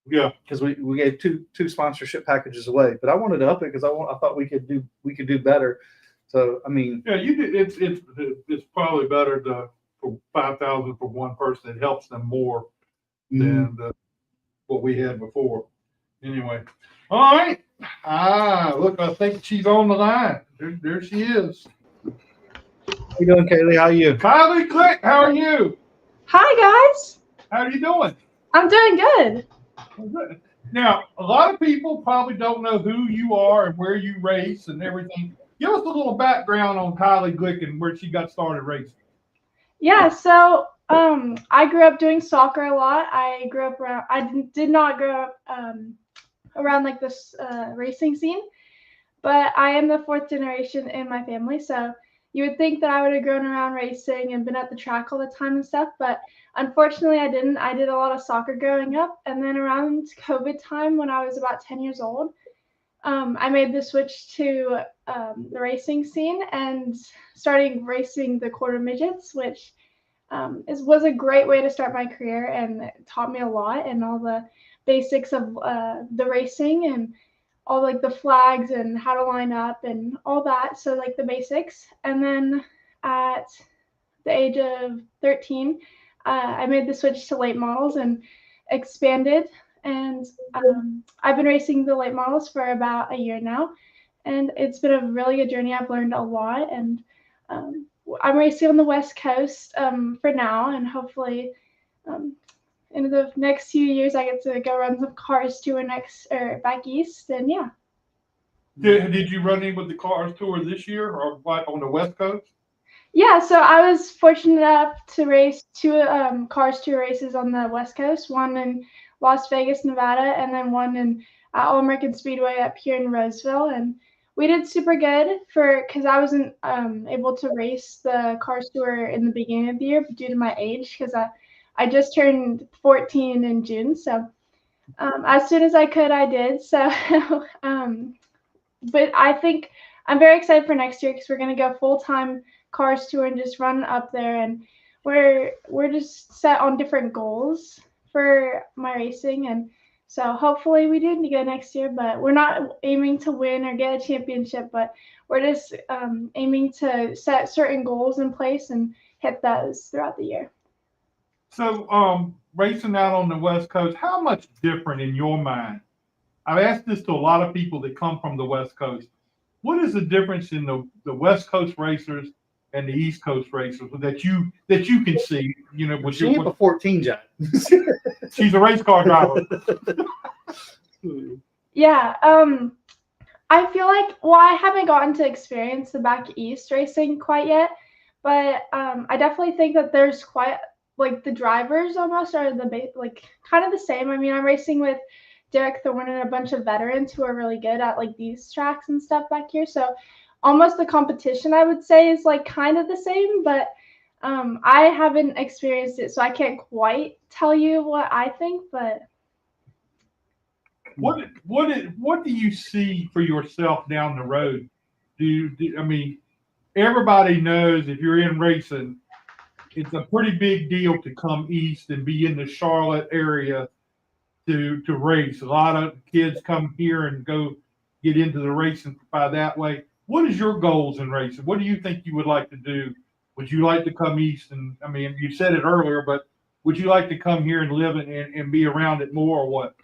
Speaker 2: Yeah,
Speaker 1: because we gave two sponsorship packages away. But I wanted to up it because I thought we could do better. So I mean,
Speaker 2: yeah, you did. It's probably better for $5,000 for one person. It helps them more than what we had before. Anyway, all right. Look, I think she's on the line. There she is.
Speaker 1: How you doing, KYLIE? How are you?
Speaker 2: KYLIE, Glick, how are you?
Speaker 5: Hi, guys.
Speaker 2: How are you doing?
Speaker 5: I'm doing good.
Speaker 2: Good. Now, a lot of people probably don't know who you are and where you race and everything. Give us a little background on KYLIE Glick and where she got started racing.
Speaker 5: Yeah, so I grew up doing soccer a lot. I grew up around. I did not grow up around like this racing scene, but I am the fourth generation in my family. So you would think that I would have grown around racing and been at the track all the time and stuff, but unfortunately I didn't. I did a lot of soccer growing up, and then around COVID time when I was about 10 years old, I made the switch to the racing scene and starting racing the quarter midgets, which was a great way to start my career, and it taught me a lot and all the basics of the racing and all like the flags and how to line up and all that. So like the basics. And then at the age of 13, I made the switch to late models and expanded. And I've been racing the late models for about a year now, and it's been a really good journey. I've learned a lot, and I'm racing on the West Coast for now, and hopefully in the next few years I get to go run some cars tour back east, and yeah.
Speaker 2: Did you run any with the Cars Tour this year or what on the West Coast?
Speaker 5: Yeah, so I was fortunate enough to race two Cars Tour races on the West Coast, one in Las Vegas, Nevada, and then one in All American Speedway up here in Roseville. And we did super good because I wasn't able to race the Cars Tour in the beginning of the year due to my age, because I just turned 14 in June. So as soon as I could, I did. So, but I think I'm very excited for next year because we're going to go full-time Cars Tour and just run up there. And we're just set on different goals for my racing, and so hopefully we do go next year, but we're not aiming to win or get a championship, but we're just aiming to set certain goals in place and hit those throughout the year.
Speaker 2: So racing out on the West Coast, how much different in your mind? I've asked this to a lot of people that come from the West Coast. What is the difference in the West Coast racers and the East Coast racers that you can see? You know, with
Speaker 1: She ain't a 14, John.
Speaker 2: She's a race car driver.
Speaker 5: Yeah, I feel like, I haven't gotten to experience the back east racing quite yet, but I definitely think that there's quite like the drivers almost are like kind of the same. I mean, I'm racing with Derek Thorne and a bunch of veterans who are really good at like these tracks and stuff back here. So almost the competition, I would say, is like kind of the same, but I haven't experienced it, so I can't quite tell you what I think. But
Speaker 2: what do you see for yourself down the road? I mean, everybody knows if you're in racing, it's a pretty big deal to come east and be in the Charlotte area to race. A lot of kids come here and go get into the racing by that way. What is your goals in racing? What do you think you would like to do? Would you like to come east? And I mean, you said it earlier, but would you like to come here and live and be around it more, or what?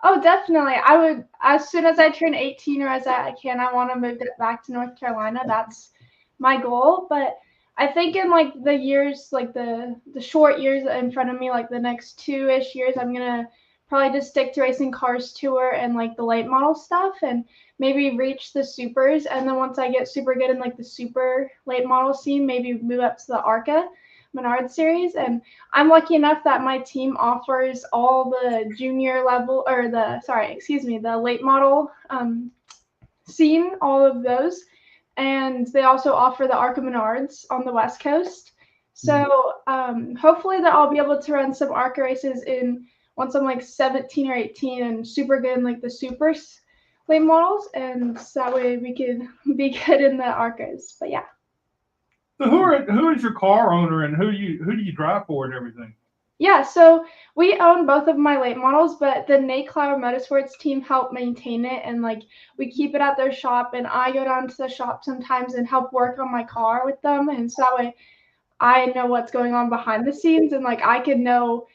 Speaker 5: Oh, definitely. I would, as soon as I turn 18 or as I can, I want to move back to North Carolina. That's my goal. But I think in like the years, like the short years in front of me, like the next 2-ish years, I'm going to probably just stick to racing Cars Tour and like the late model stuff, and maybe reach the supers. And then once I get super good in like the super late model scene, maybe move up to the ARCA Menard series. And I'm lucky enough that my team offers all the junior level, or the late model scene, all of those. And they also offer the ARCA Menards on the West Coast. So hopefully that I'll be able to run some ARCA races once I'm like 17 or 18 and super good in like the supers late models, and so that way we could be good in the ARCAs. But yeah.
Speaker 2: So who is your car owner, and who do you drive for and everything?
Speaker 5: Yeah, so we own both of my late models, but the Nate Clower Motorsports team help maintain it, and like we keep it at their shop, and I go down to the shop sometimes and help work on my car with them, and so that way I know what's going on behind the scenes, and like I can know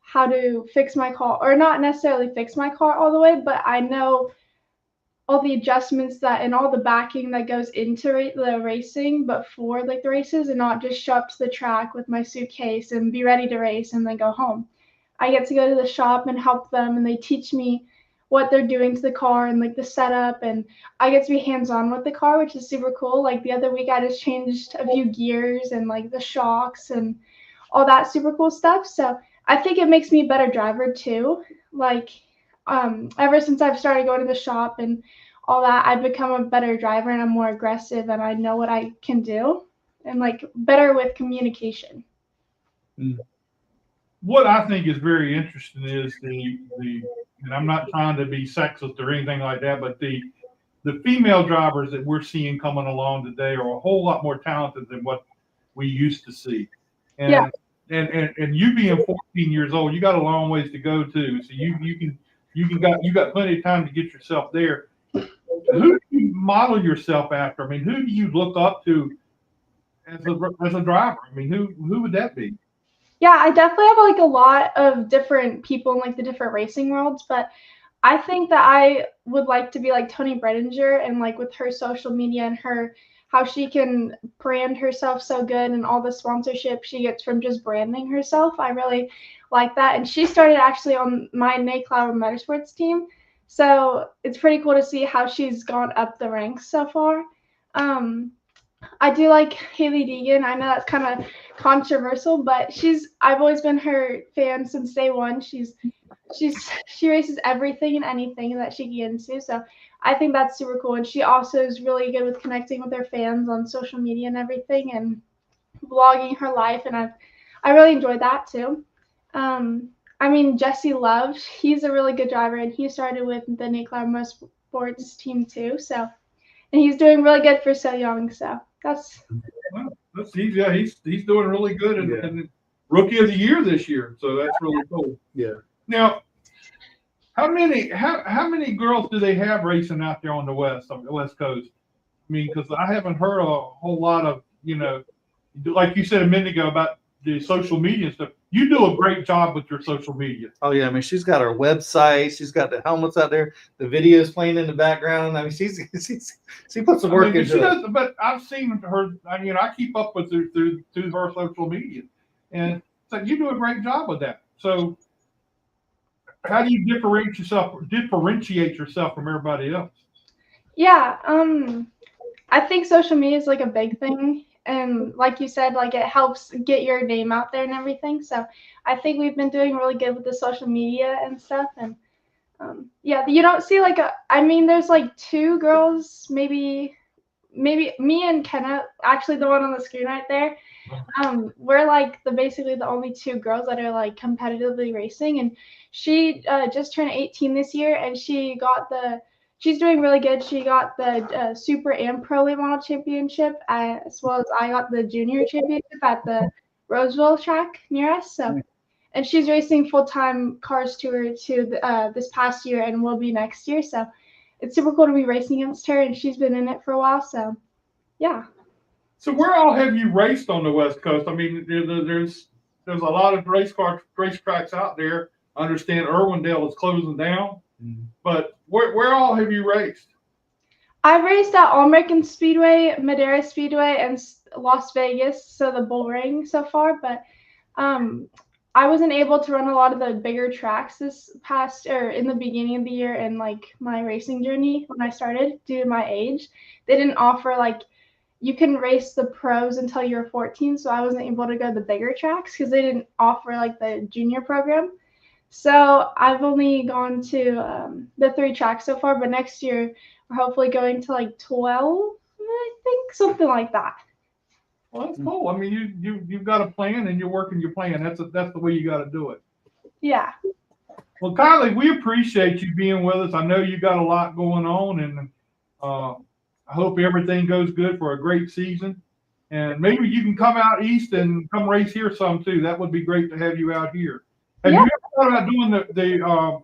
Speaker 5: how to fix my car, or not necessarily fix my car all the way, but I know all the adjustments that and all the backing that goes into the racing before like the races, and not just show up to the track with my suitcase and be ready to race and then go home. I get to go to the shop and help them, and they teach me what they're doing to the car and like the setup, and I get to be hands-on with the car, which is super cool. Like the other week I just changed a few gears and like the shocks and all that super cool stuff. So I think it makes me a better driver too. Like ever since I've started going to the shop and all that, I've become a better driver, and I'm more aggressive, and I know what I can do, and like better with communication.
Speaker 2: What I think is very interesting is the and I'm not trying to be sexist or anything like that, but the female drivers that we're seeing coming along today are a whole lot more talented than what we used to see. And
Speaker 5: Yeah.
Speaker 2: and you being 14 years old, you got a long ways to go too. So you got plenty of time to get yourself there. Who do you model yourself after? I mean, who do you look up to as a driver? I mean, who would that be?
Speaker 5: Yeah, I definitely have like a lot of different people in like the different racing worlds, but I think that I would like to be like Tony Brettinger, and like with her social media and her how she can brand herself so good and all the sponsorship she gets from just branding herself. I really like that. And she started actually on my Maycloud Motorsports team. So it's pretty cool to see how she's gone up the ranks so far. I do like Hailie Deegan. I know that's kind of controversial, but I've always been her fan since day one. She races everything and anything that she can get into. So I think that's super cool. And she also is really good with connecting with her fans on social media and everything, and vlogging her life. And I really enjoyed that too. I mean, Jesse Love, he's a really good driver, and he started with the Maycloud Motorsports team too. So, and he's doing really good for so young. So that's
Speaker 2: easy. Yeah, he's doing really good, and rookie of the year this year. So that's really cool.
Speaker 1: Yeah.
Speaker 2: Now, how many girls do they have racing out there on the West Coast? I mean, because I haven't heard a whole lot of, like you said a minute ago about the social media stuff. You do a great job with your social media.
Speaker 1: Oh yeah, I mean, she's got her website. She's got the helmets out there. The videos playing in the background. I mean, she puts the work into it.
Speaker 2: But I've seen her. I keep up with her through her social media, and so you do a great job with that. So, how do you differentiate yourself from everybody else?
Speaker 5: Yeah, I think social media is like a big thing. And like you said, like it helps get your name out there and everything. So I think we've been doing really good with the social media and stuff. And yeah, you don't see like there's like two girls, maybe me and Kenna, actually the one on the screen right there. We're like basically the only two girls that are like competitively racing. And she just turned 18 this year, and she's doing really good. She got the Super and Pro Late Model Championship, as well as I got the Junior Championship at the Roseville track near us. So, and she's racing full-time Cars Tour this past year, and will be next year. So it's super cool to be racing against her, and she's been in it for a while. So yeah.
Speaker 2: So where all have you raced on the West Coast? I mean, there's a lot of racetracks out there. I understand Irwindale is closing down. But where all have you raced?
Speaker 5: I've raced at All-American Speedway, Madera Speedway, and Las Vegas, so the Bull Ring so far. But I wasn't able to run a lot of the bigger tracks in the beginning of the year, and like my racing journey when I started due to my age. They didn't offer like you can race the pros until you're 14, so I wasn't able to go to the bigger tracks because they didn't offer like the junior program. So I've only gone to the 3 tracks so far, but next year we're hopefully going to like 12, I think, something like that.
Speaker 2: Well, that's cool. I mean, you've got a plan, and you're working your plan. That's the way you got to do it.
Speaker 5: Yeah.
Speaker 2: Well, KYLIE, we appreciate you being with us. I know you got a lot going on, and I hope everything goes good for a great season. And maybe you can come out east and come race here some too. That would be great to have you out here. Have you ever thought about doing the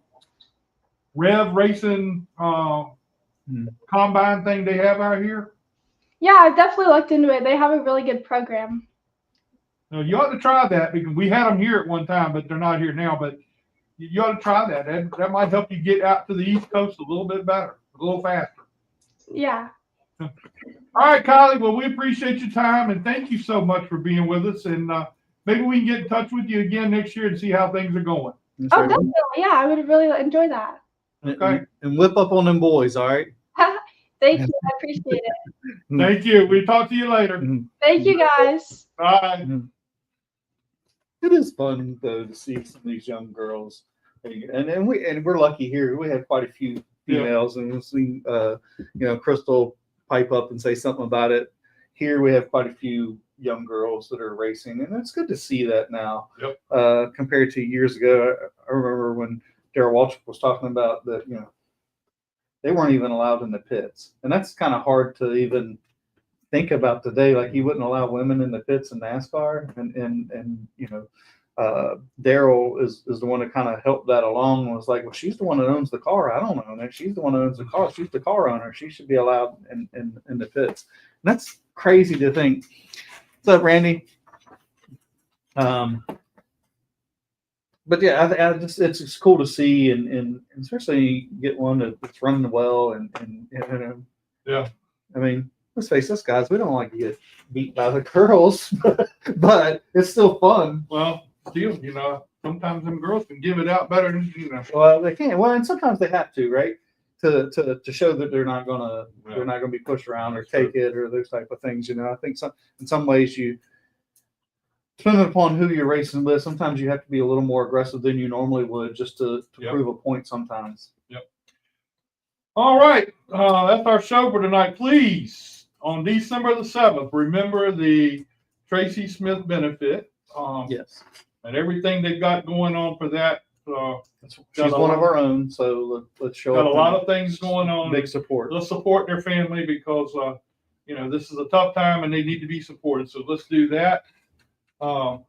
Speaker 2: Rev Racing combine thing they have out here?
Speaker 5: Yeah, I've definitely looked into it. They have a really good program.
Speaker 2: No, you ought to try that because we had them here at one time, but they're not here now. But you ought to try that. That might help you get out to the East Coast a little bit better, a little faster.
Speaker 5: Yeah.
Speaker 2: All right, Kylie. Well, we appreciate your time and thank you so much for being with us. And maybe we can get in touch with you again next year and see how things are going.
Speaker 5: Oh, definitely. Yeah, I would really enjoy that.
Speaker 2: Okay.
Speaker 1: And whip up on them boys, all right?
Speaker 5: Thank you. I appreciate it.
Speaker 2: Thank you. We'll talk to you later.
Speaker 5: Thank you, guys.
Speaker 2: Bye.
Speaker 1: It is fun though to see some of these young girls, and we're lucky here. We have quite a few females, and we'll see Crystal pipe up and say something about it. Here we have quite a few young girls that are racing, and it's good to see that now.
Speaker 2: Yep.
Speaker 1: Compared to years ago, I remember when Darrell Waltrip was talking about that. They weren't even allowed in the pits, and that's kind of hard to even think about today. Like, he wouldn't allow women in the pits in NASCAR, and Darrell is the one that kind of helped that along. Was like, well, she's the one that owns the car. I don't own it. She's the one that owns the car. She's the car owner. She should be allowed in the pits. And that's crazy to think. What's up, Randy? But yeah, I just it's cool to see, and especially get one that's running well, and
Speaker 2: Yeah.
Speaker 1: I mean, let's face this, guys. We don't like to get beat by the girls, but it's still fun.
Speaker 2: Well, still, sometimes them girls can give it out better than
Speaker 1: Well, they can. Well, and sometimes they have to, right? To show that they're not gonna be pushed around or take it or those type of things. I think in some ways depending upon who you're racing with, sometimes you have to be a little more aggressive than you normally would just to prove a point sometimes.
Speaker 2: Yep. All right. That's our show for tonight. Please, on December the 7th, remember the Tracy Smith benefit.
Speaker 1: Yes.
Speaker 2: And everything they've got going on for that.
Speaker 1: She's one of our own, so let's show
Speaker 2: got
Speaker 1: up.
Speaker 2: a lot of things going on.
Speaker 1: Big support.
Speaker 2: Let's support their family because, this is a tough time and they need to be supported. So let's do that. I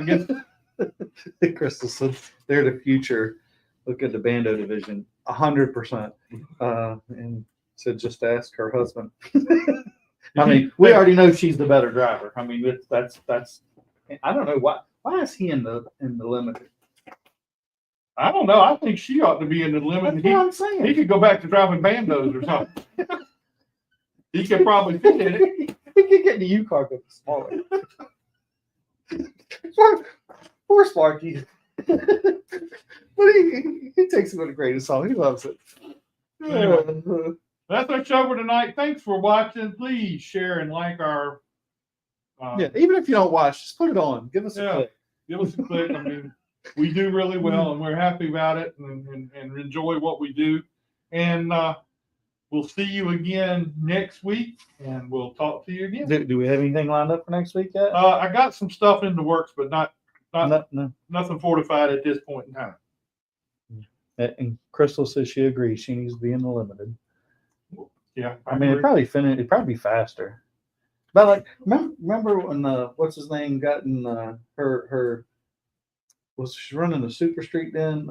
Speaker 2: guess
Speaker 1: Crystal said they're the future. Look at the Bando division, 100%. And said just ask her husband. I mean, we already know she's the better driver. I mean, that's. I don't know why. Why is he in the limited?
Speaker 2: I don't know. I think she ought to be in the limited.
Speaker 1: That's what I'm saying.
Speaker 2: He could go back to driving Bandos or something. He could probably fit in it.
Speaker 1: He could get in the U-car, but smaller. Poor Sparky. But he takes it with the greatest song. He loves it.
Speaker 2: Anyway, that's our show for tonight. Thanks for watching. Please share and like our.
Speaker 1: Even if you don't watch, just put it on. Give us a click.
Speaker 2: Give us a click. I mean, we do really well, and we're happy about it, and enjoy what we do. And we'll see you again next week, and we'll talk to you again.
Speaker 1: Do we have anything lined up for next week yet?
Speaker 2: I got some stuff in the works, but
Speaker 1: No.
Speaker 2: nothing fortified at this point in time.
Speaker 1: And Crystal says she agrees. She needs to be in the limited.
Speaker 2: Yeah,
Speaker 1: I mean, it'd probably be faster. But like, remember when what's his name got in her was she running the Super Street then?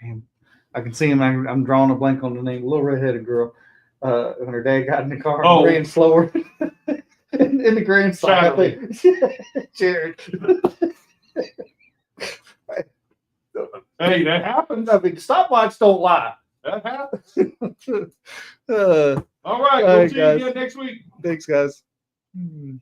Speaker 1: Damn, I can see him. I'm drawing a blank on the name. Little redheaded girl. When her dad got in the car and ran slower in the Grand Slam. Jared.
Speaker 2: Hey, that happens.
Speaker 1: I mean, stopwatch don't lie.
Speaker 2: That happens.
Speaker 1: All
Speaker 2: All right, we'll see you again next week.
Speaker 1: Thanks, guys.